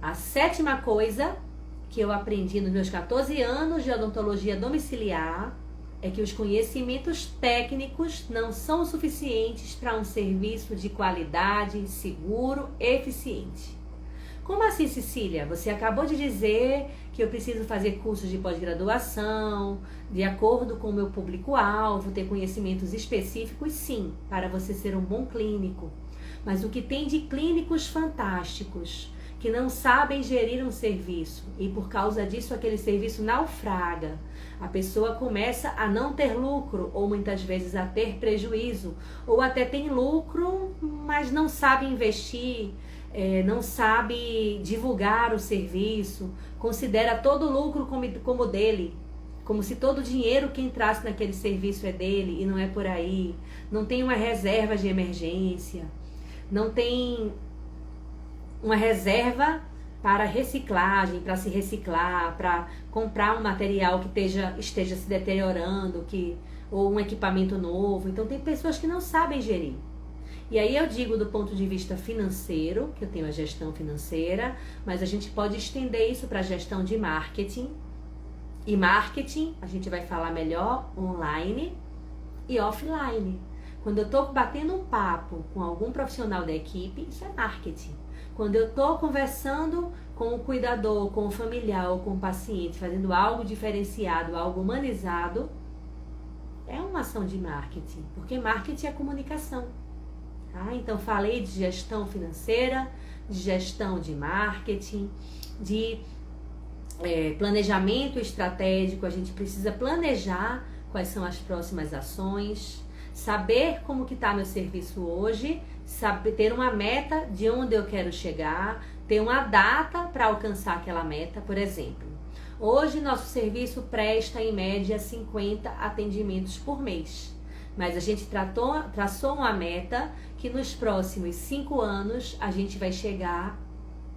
A 7ª coisa que eu aprendi nos meus 14 anos de odontologia domiciliar é que os conhecimentos técnicos não são suficientes para um serviço de qualidade, seguro e eficiente. Como assim, Cecília? Você acabou de dizer que eu preciso fazer cursos de pós-graduação, de acordo com o meu público-alvo, ter conhecimentos específicos, sim, para você ser um bom clínico. Mas o que tem de clínicos fantásticos, que não sabem gerir um serviço e por causa disso aquele serviço naufraga. A pessoa começa a não ter lucro ou muitas vezes a ter prejuízo, ou até tem lucro, mas não sabe investir, não sabe divulgar o serviço, considera todo o lucro como dele, como se todo o dinheiro que entrasse naquele serviço é dele, e não é por aí. Não tem uma reserva de emergência, não tem uma reserva para reciclagem, para se reciclar, para comprar um material que esteja se deteriorando, ou um equipamento novo. Então tem pessoas que não sabem gerir. E aí eu digo do ponto de vista financeiro, que eu tenho a gestão financeira, mas a gente pode estender isso para a gestão de marketing. E marketing, a gente vai falar melhor online e offline. Quando eu estou batendo um papo com algum profissional da equipe, isso é marketing. Quando eu estou conversando com o cuidador, com o familiar ou com o paciente, fazendo algo diferenciado, algo humanizado, é uma ação de marketing, porque marketing é comunicação. Tá? Então, falei de gestão financeira, de gestão de marketing, de planejamento estratégico. A gente precisa planejar quais são as próximas ações, saber como que está meu serviço hoje, saber ter uma meta de onde eu quero chegar, ter uma data para alcançar aquela meta. Por exemplo, hoje nosso serviço presta em média 50 atendimentos por mês, mas a gente traçou uma meta que nos próximos 5 anos a gente vai chegar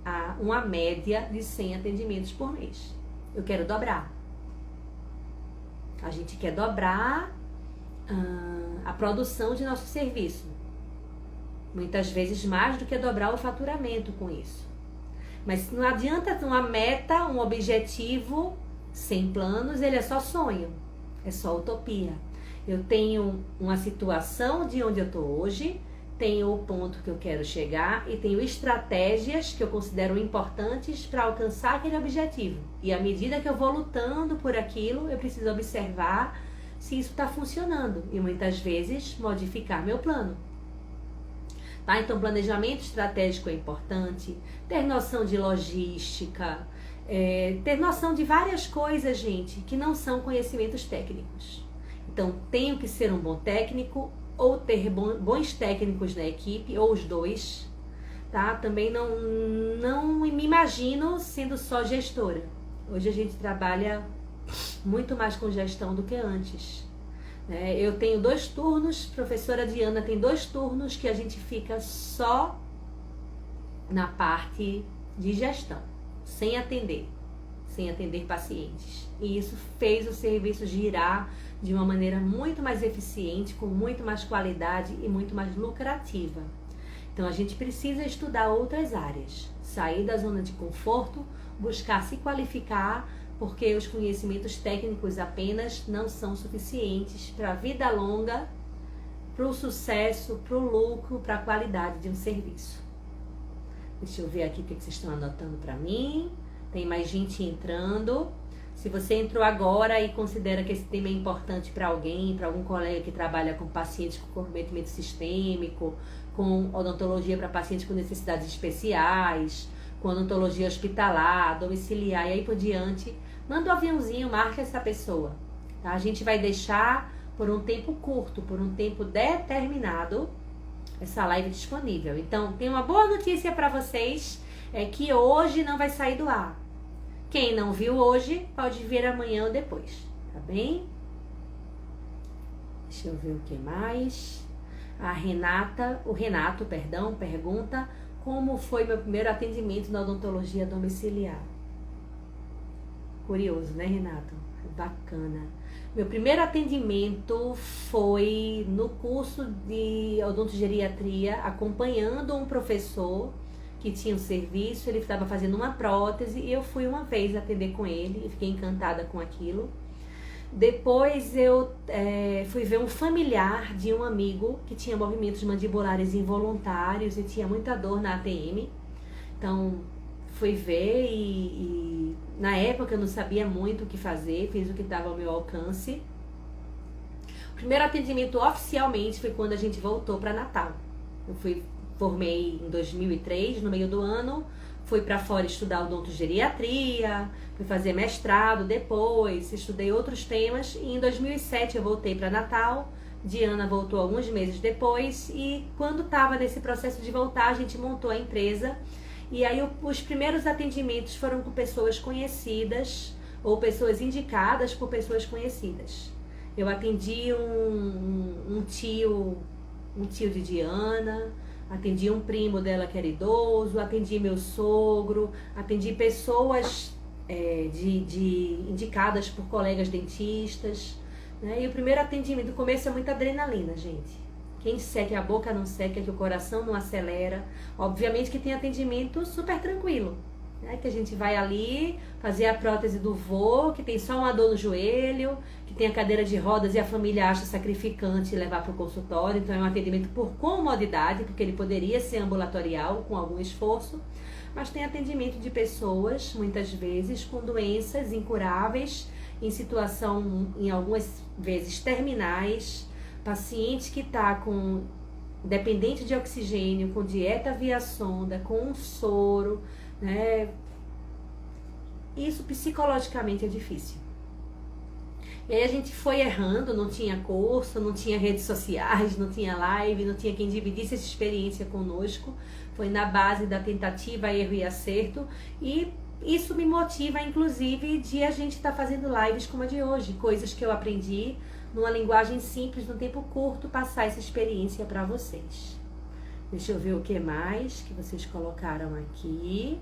a uma média de 100 atendimentos por mês. Eu quero dobrar. A gente quer dobrar a produção de nosso serviço. Muitas vezes mais do que dobrar o faturamento com isso. Mas não adianta ter uma meta, um objetivo sem planos, ele é só sonho, é só utopia. Eu tenho uma situação de onde eu estou hoje, tenho o ponto que eu quero chegar e tenho estratégias que eu considero importantes para alcançar aquele objetivo. E à medida que eu vou lutando por aquilo, eu preciso observar se isso está funcionando e muitas vezes modificar meu plano. Tá? Então, planejamento estratégico é importante, ter noção de logística, ter noção de várias coisas, gente, que não são conhecimentos técnicos. Então, tenho que ser um bom técnico ou ter bons técnicos na equipe, ou os dois. Tá? Também não me imagino sendo só gestora. Hoje a gente trabalha muito mais com gestão do que antes. Eu tenho 2 turnos, professora Diana tem 2 turnos que a gente fica só na parte de gestão, sem atender pacientes. E isso fez o serviço girar de uma maneira muito mais eficiente, com muito mais qualidade e muito mais lucrativa. Então a gente precisa estudar outras áreas, sair da zona de conforto, buscar se qualificar, porque os conhecimentos técnicos apenas não são suficientes para a vida longa, para o sucesso, para o lucro, para a qualidade de um serviço. Deixa eu ver aqui o que vocês estão anotando para mim. Tem mais gente entrando. Se você entrou agora e considera que esse tema é importante para alguém, para algum colega que trabalha com pacientes com comprometimento sistêmico, com odontologia para pacientes com necessidades especiais, com odontologia hospitalar, domiciliar e aí por diante, manda um aviãozinho, marca essa pessoa. Tá? A gente vai deixar por um tempo curto, por um tempo determinado, essa live disponível. Então, tem uma boa notícia para vocês, é que hoje não vai sair do ar. Quem não viu hoje, pode ver amanhã ou depois, tá bem? Deixa eu ver o que mais. O Renato, pergunta como foi meu primeiro atendimento na odontologia domiciliar. Curioso, né, Renato? Bacana. Meu primeiro atendimento foi no curso de odontogeriatria, acompanhando um professor que tinha um serviço, ele estava fazendo uma prótese e eu fui uma vez atender com ele e fiquei encantada com aquilo. Depois eu fui ver um familiar de um amigo que tinha movimentos mandibulares involuntários e tinha muita dor na ATM. Então fui ver e na época eu não sabia muito o que fazer, fiz o que estava ao meu alcance. O primeiro atendimento oficialmente foi quando a gente voltou para Natal. Eu formei em 2003, no meio do ano, fui para fora estudar odontogeriatria, fui fazer mestrado depois, estudei outros temas e em 2007 eu voltei para Natal, Diana voltou alguns meses depois e quando estava nesse processo de voltar a gente montou a empresa e aí os primeiros atendimentos foram com pessoas conhecidas ou pessoas indicadas por pessoas conhecidas. Eu atendi um tio de Diana, atendi um primo dela que era idoso, atendi meu sogro, atendi pessoas indicadas por colegas dentistas, né? E o primeiro atendimento, no começo é muita adrenalina, gente. Quem disser que a boca não seca, que o coração não acelera. Obviamente que tem atendimento super tranquilo, né? Que a gente vai ali fazer a prótese do vô, que tem só uma dor no joelho, que tem a cadeira de rodas e a família acha sacrificante levar para o consultório. Então é um atendimento por comodidade, porque ele poderia ser ambulatorial com algum esforço. Mas tem atendimento de pessoas, muitas vezes, com doenças incuráveis, em situação, em algumas vezes, terminais. Paciente que está com dependente de oxigênio, com dieta via sonda, com um soro, né? Isso psicologicamente é difícil. E aí a gente foi errando, não tinha curso, não tinha redes sociais, não tinha live, não tinha quem dividisse essa experiência conosco. Foi na base da tentativa, erro e acerto. E isso me motiva, inclusive, de a gente estar fazendo lives como a de hoje. Coisas que eu aprendi numa linguagem simples, num tempo curto, passar essa experiência para vocês. Deixa eu ver o que mais que vocês colocaram aqui.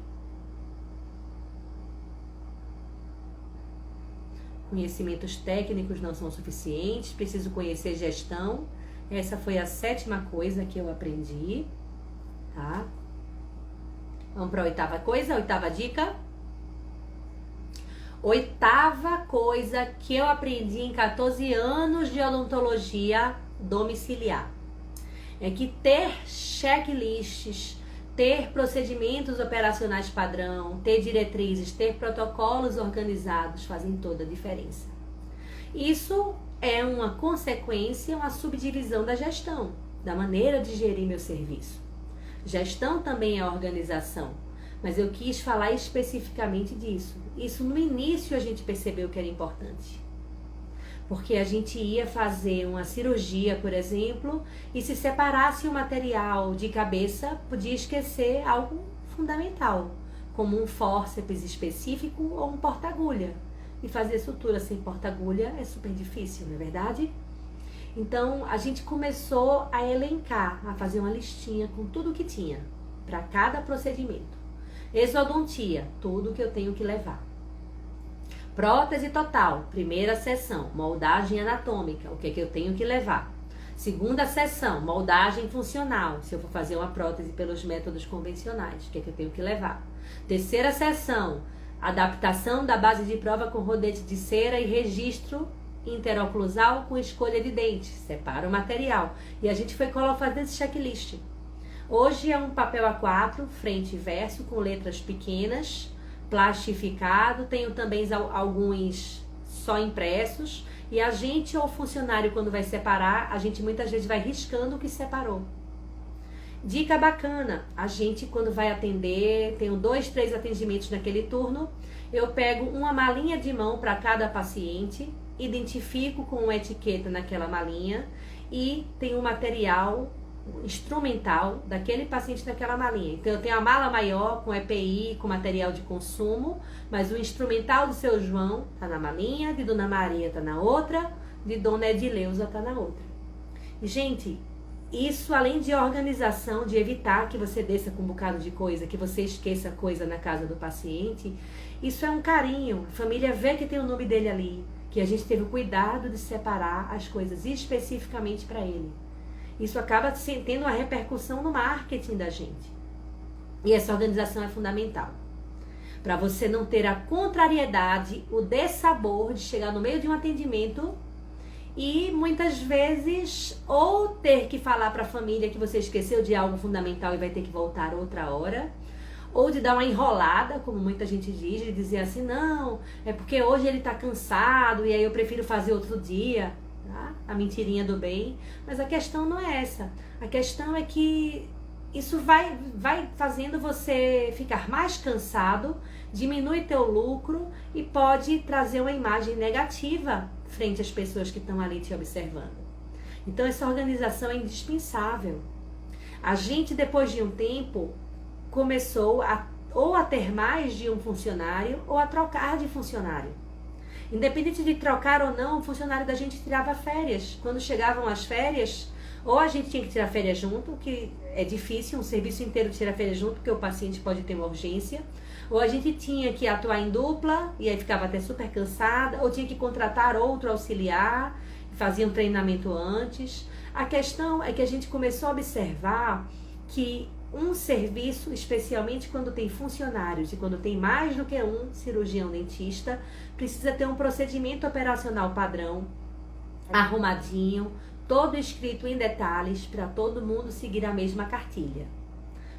Conhecimentos técnicos não são suficientes, preciso conhecer gestão. Essa foi a 7ª coisa que eu aprendi, tá? Vamos para a 8ª coisa, 8ª dica. 8ª coisa que eu aprendi em 14 anos de odontologia domiciliar é que ter checklists, ter procedimentos operacionais padrão, ter diretrizes, ter protocolos organizados fazem toda a diferença. Isso é uma consequência, uma subdivisão da gestão, da maneira de gerir meu serviço. Gestão também é organização, mas eu quis falar especificamente disso. Isso no início a gente percebeu que era importante. Porque a gente ia fazer uma cirurgia, por exemplo, e se separasse o material de cabeça, podia esquecer algo fundamental, como um fórceps específico ou um porta-agulha. E fazer sutura sem porta-agulha é super difícil, não é verdade? Então, a gente começou a elencar, a fazer uma listinha com tudo que tinha para cada procedimento. Exodontia, tudo que eu tenho que levar. Prótese total, primeira sessão, moldagem anatômica, o que é que eu tenho que levar. Segunda sessão, moldagem funcional, se eu for fazer uma prótese pelos métodos convencionais, o que é que eu tenho que levar. Terceira sessão, adaptação da base de prova com rodete de cera e registro interoclusal com escolha de dente, separa o material. E a gente foi fazendo esse checklist. Hoje é um papel A4, frente e verso, com letras pequenas, plastificado, tenho também alguns só impressos, e a gente ou o funcionário, quando vai separar, a gente muitas vezes vai riscando o que separou. Dica bacana, a gente quando vai atender, tenho 2, 3 atendimentos naquele turno, eu pego uma malinha de mão para cada paciente, identifico com uma etiqueta naquela malinha e tenho um material instrumental daquele paciente naquela malinha. Então eu tenho a mala maior com EPI, com material de consumo, mas o instrumental do seu João tá na malinha, de Dona Maria tá na outra, de Dona Edileuza tá na outra. E, gente, isso além de organização, de evitar que você desça com um bocado de coisa, que você esqueça coisa na casa do paciente, isso é um carinho. A família vê que tem o nome dele ali, que a gente teve o cuidado de separar as coisas especificamente para ele. Isso acaba tendo uma repercussão no marketing da gente. E essa organização é fundamental. Para você não ter a contrariedade, o dessabor de chegar no meio de um atendimento e muitas vezes ou ter que falar para a família que você esqueceu de algo fundamental e vai ter que voltar outra hora, ou de dar uma enrolada, como muita gente diz, de dizer assim, não, é porque hoje ele está cansado e aí eu prefiro fazer outro dia. Tá? A mentirinha do bem, mas a questão não é essa. A questão é que isso vai fazendo você ficar mais cansado, diminui teu lucro e pode trazer uma imagem negativa frente às pessoas que estão ali te observando. Então essa organização é indispensável. A gente, depois de um tempo, começou ou a ter mais de um funcionário ou a trocar de funcionário. Independente de trocar ou não, o funcionário da gente tirava férias. Quando chegavam as férias, ou a gente tinha que tirar férias junto, que é difícil, um serviço inteiro tirar férias junto, porque o paciente pode ter uma urgência, ou a gente tinha que atuar em dupla, e aí ficava até super cansada, ou tinha que contratar outro auxiliar, fazia um treinamento antes. A questão é que a gente começou a observar que um serviço, especialmente quando tem funcionários e quando tem mais do que um cirurgião dentista, precisa ter um procedimento operacional padrão, arrumadinho, todo escrito em detalhes para todo mundo seguir a mesma cartilha.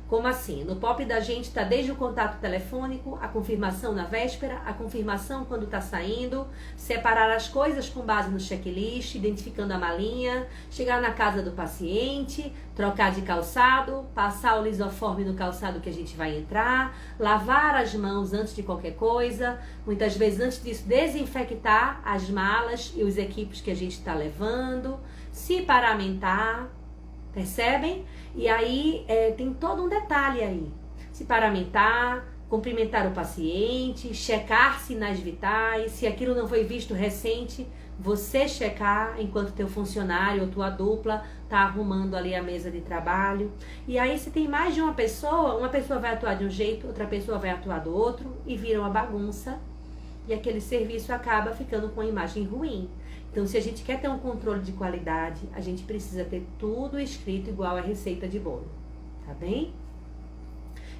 Como assim? No POP da gente está desde o contato telefônico, a confirmação na véspera, a confirmação quando está saindo, separar as coisas com base no checklist, identificando a malinha, chegar na casa do paciente, trocar de calçado, passar o lisoforme no calçado que a gente vai entrar, lavar as mãos antes de qualquer coisa, muitas vezes antes disso desinfectar as malas e os equipes que a gente está levando, se paramentar. Percebem? E aí tem todo um detalhe aí. Se paramentar, cumprimentar o paciente, checar sinais vitais. Se aquilo não foi visto recente, você checar enquanto teu funcionário ou tua dupla está arrumando ali a mesa de trabalho. E aí se tem mais de uma pessoa vai atuar de um jeito, outra pessoa vai atuar do outro e vira uma bagunça. E aquele serviço acaba ficando com uma imagem ruim. Então, se a gente quer ter um controle de qualidade, a gente precisa ter tudo escrito igual a receita de bolo, tá bem?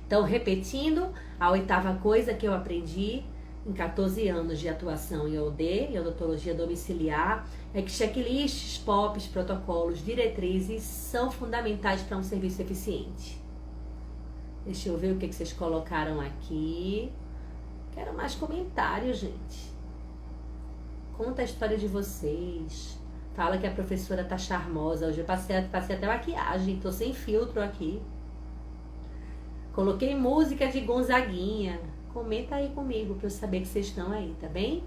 Então, repetindo, a 8ª coisa que eu aprendi em 14 anos de atuação em OD, em odontologia domiciliar, é que checklists, POPs, protocolos, diretrizes são fundamentais para um serviço eficiente. Deixa eu ver o que vocês colocaram aqui. Quero mais comentários, gente. Conta a história de vocês. Fala que a professora tá charmosa. Hoje eu passei até maquiagem. Tô sem filtro aqui. Coloquei música de Gonzaguinha. Comenta aí comigo pra eu saber que vocês estão aí, tá bem?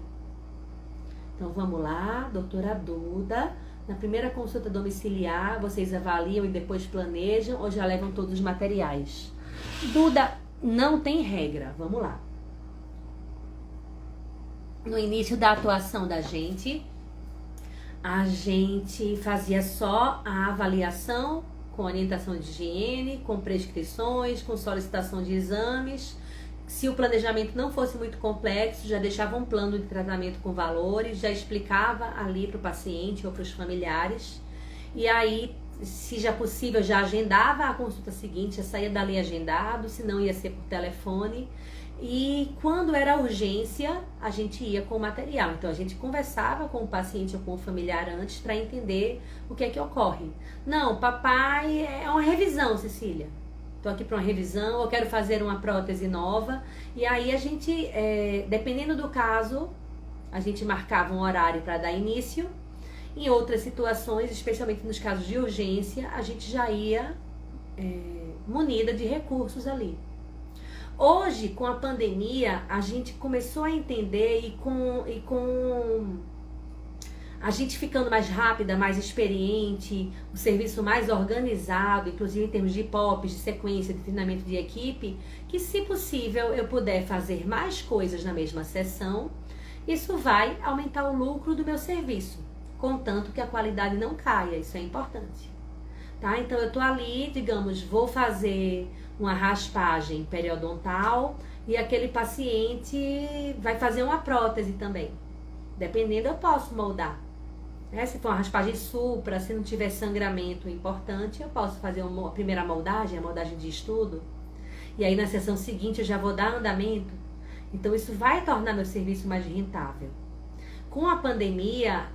Então vamos lá, doutora Duda. Na primeira consulta domiciliar, vocês avaliam e depois planejam ou já levam todos os materiais? Duda, não tem regra. Vamos lá. No início da atuação da gente, a gente fazia só a avaliação com orientação de higiene, com prescrições, com solicitação de exames. Se o planejamento não fosse muito complexo, já deixava um plano de tratamento com valores, já explicava ali para o paciente ou para os familiares. E aí, se já possível, já agendava a consulta seguinte, já saía dali agendado, se não ia ser por telefone. E quando era urgência, a gente ia com o material. Então, a gente conversava com o paciente ou com o familiar antes para entender o que é que ocorre. Não, papai, é uma revisão, Cecília. Estou aqui para uma revisão, eu quero fazer uma prótese nova. E aí, a gente, dependendo do caso, a gente marcava um horário para dar início. Em outras situações, especialmente nos casos de urgência, a gente já ia munida de recursos ali. Hoje, com a pandemia, a gente começou a entender e com a gente ficando mais rápida, mais experiente, o serviço mais organizado, inclusive em termos de POPs, de sequência, de treinamento de equipe, que se possível eu puder fazer mais coisas na mesma sessão, isso vai aumentar o lucro do meu serviço, contanto que a qualidade não caia, isso é importante. Tá? Então eu tô ali, digamos, vou fazer uma raspagem periodontal e aquele paciente vai fazer uma prótese também. Dependendo, eu posso moldar. Se for uma raspagem supra, se não tiver sangramento importante, eu posso fazer a primeira moldagem, a moldagem de estudo. E aí na sessão seguinte eu já vou dar andamento. Então isso vai tornar meu serviço mais rentável. Com a pandemia,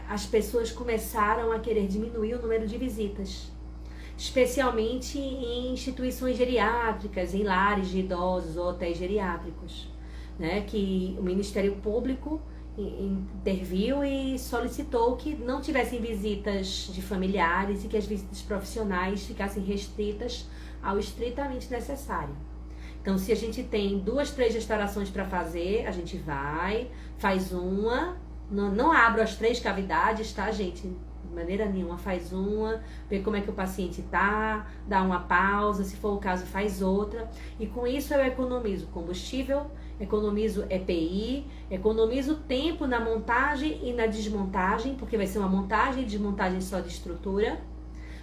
as pessoas começaram a querer diminuir o número de visitas. Especialmente em instituições geriátricas, em lares de idosos ou hotéis geriátricos, né? Que o Ministério Público interviu e solicitou que não tivessem visitas de familiares e que as visitas profissionais ficassem restritas ao estritamente necessário. Então, se a gente tem 2, 3 restaurações para fazer, a gente vai, faz uma, não abro as 3 cavidades, tá, gente? De maneira nenhuma, faz uma, vê como é que o paciente tá, dá uma pausa, se for o caso faz outra, e com isso eu economizo combustível, economizo EPI, economizo tempo na montagem e na desmontagem, porque vai ser uma montagem e desmontagem só de estrutura,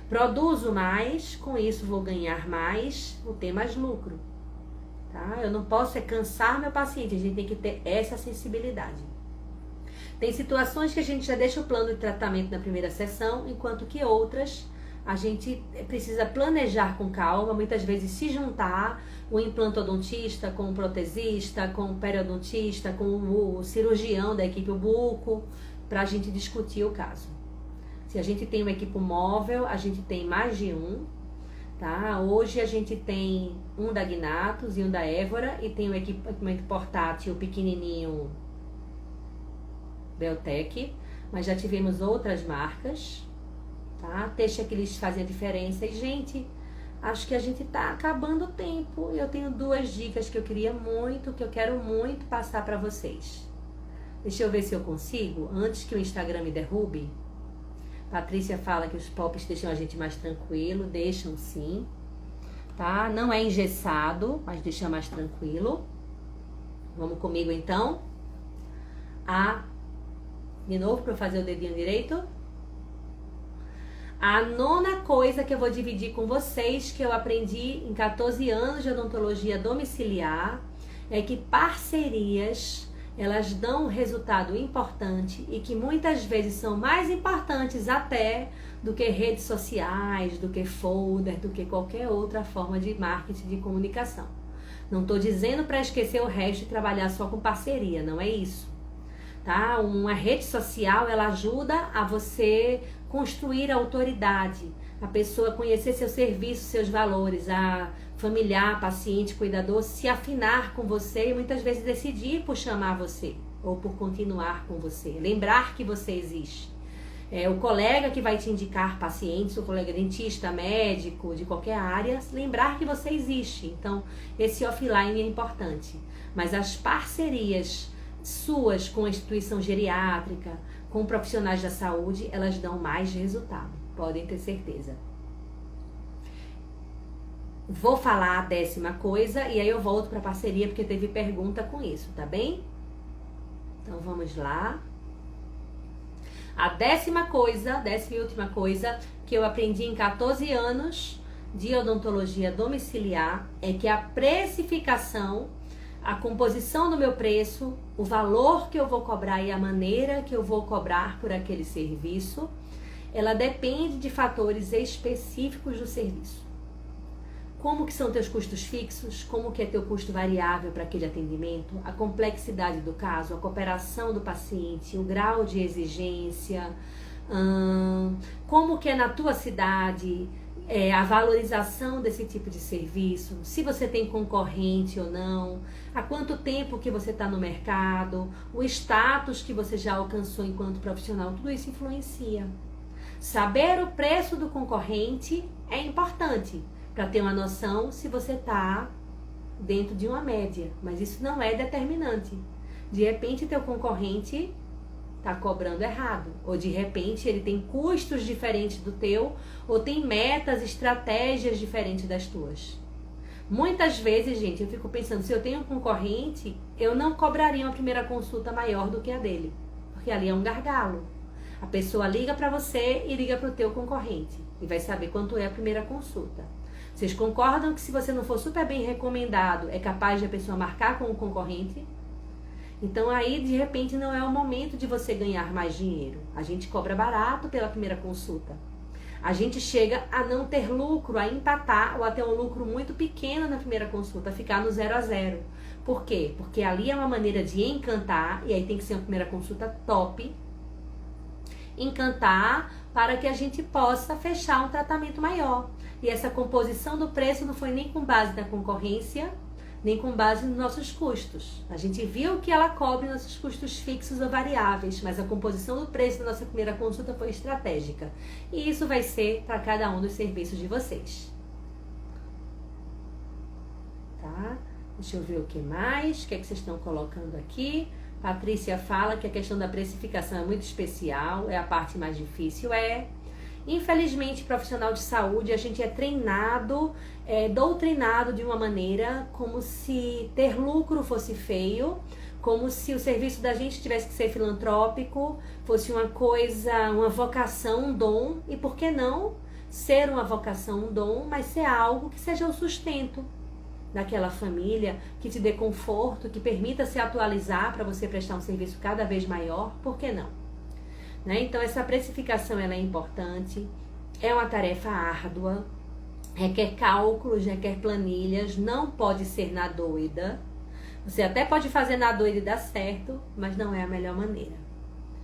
produzo mais, com isso vou ganhar mais, vou ter mais lucro, tá? Eu não posso cansar meu paciente, a gente tem que ter essa sensibilidade. Tem situações que a gente já deixa o plano de tratamento na primeira sessão, enquanto que outras a gente precisa planejar com calma, muitas vezes se juntar o implantodontista com o protesista, com o periodontista, com o cirurgião da equipe buco, para a gente discutir o caso. Se a gente tem uma equipe móvel, a gente tem mais de um, tá? Hoje a gente tem um da Gnatos e um da Évora, e tem um equipamento portátil pequenininho Beltec, mas já tivemos outras marcas, tá? Deixa que eles fazem a diferença. E, gente, acho que a gente tá acabando o tempo. Eu tenho 2 dicas que eu quero muito passar para vocês. Deixa eu ver se eu consigo, antes que o Instagram me derrube. Patrícia fala que os pops deixam a gente mais tranquilo. Deixam sim, tá? Não é engessado, mas deixa mais tranquilo. Vamos comigo então. De novo para eu fazer o dedinho direito. A 9ª coisa que eu vou dividir com vocês, que eu aprendi em 14 anos de odontologia domiciliar, é que parcerias, elas dão um resultado importante e que muitas vezes são mais importantes até do que redes sociais, do que folder, do que qualquer outra forma de marketing, de comunicação. Não estou dizendo para esquecer o resto e trabalhar só com parceria, não é isso. Tá? Uma rede social, ela ajuda a você construir a autoridade, a pessoa conhecer seu serviço, seus valores, a familiar, paciente, cuidador, se afinar com você e muitas vezes decidir por chamar você ou por continuar com você, lembrar que você existe. O colega que vai te indicar pacientes, o colega dentista, médico, de qualquer área, lembrar que você existe. Então, esse offline é importante. Mas as parcerias suas com a instituição geriátrica, com profissionais da saúde, elas dão mais resultado, podem ter certeza. Vou falar a 10ª coisa e aí eu volto para parceria porque teve pergunta com isso, tá bem? Então vamos lá. A 10ª coisa, 10ª e última coisa que eu aprendi em 14 anos de odontologia domiciliar é que a precificação, a composição do meu preço, o valor que eu vou cobrar e a maneira que eu vou cobrar por aquele serviço, ela depende de fatores específicos do serviço. Como que são teus custos fixos, como que é teu custo variável para aquele atendimento, a complexidade do caso, a cooperação do paciente, o grau de exigência, como que é na tua cidade, a valorização desse tipo de serviço, se você tem concorrente ou não, há quanto tempo que você está no mercado, o status que você já alcançou enquanto profissional, tudo isso influencia. Saber o preço do concorrente é importante para ter uma noção se você está dentro de uma média, mas isso não é determinante. De repente, teu concorrente está cobrando errado, ou de repente ele tem custos diferentes do teu, ou tem metas, estratégias diferentes das tuas. Muitas vezes, gente, eu fico pensando, se eu tenho um concorrente, eu não cobraria uma primeira consulta maior do que a dele, porque ali é um gargalo. A pessoa liga para você e liga para o teu concorrente, e vai saber quanto é a primeira consulta. Vocês concordam que se você não for super bem recomendado, é capaz de a pessoa marcar com o concorrente? Então aí, de repente, não é o momento de você ganhar mais dinheiro. A gente cobra barato pela primeira consulta. A gente chega a não ter lucro, a empatar ou a ter um lucro muito pequeno na primeira consulta, a ficar no 0 a 0. Por quê? Porque ali é uma maneira de encantar, e aí tem que ser uma primeira consulta top, encantar para que a gente possa fechar um tratamento maior. E essa composição do preço não foi nem com base na concorrência, nem com base nos nossos custos. A gente viu que ela cobre nossos custos fixos ou variáveis, mas a composição do preço da nossa primeira consulta foi estratégica. E isso vai ser para cada um dos serviços de vocês. Tá? Deixa eu ver o que mais, o que é que vocês estão colocando aqui. Patrícia fala que a questão da precificação é muito especial, é a parte mais difícil, Infelizmente, profissional de saúde, a gente é treinado, doutrinado de uma maneira como se ter lucro fosse feio, como se o serviço da gente tivesse que ser filantrópico, fosse uma coisa, uma vocação, um dom, e por que não ser uma vocação, um dom, mas ser algo que seja o sustento, daquela família, que te dê conforto, que permita se atualizar para você prestar um serviço cada vez maior, por que não? Né? Então essa precificação ela é importante, é uma tarefa árdua, requer cálculos, requer planilhas, não pode ser na doida. Você até pode fazer na doida e dar certo, mas não é a melhor maneira.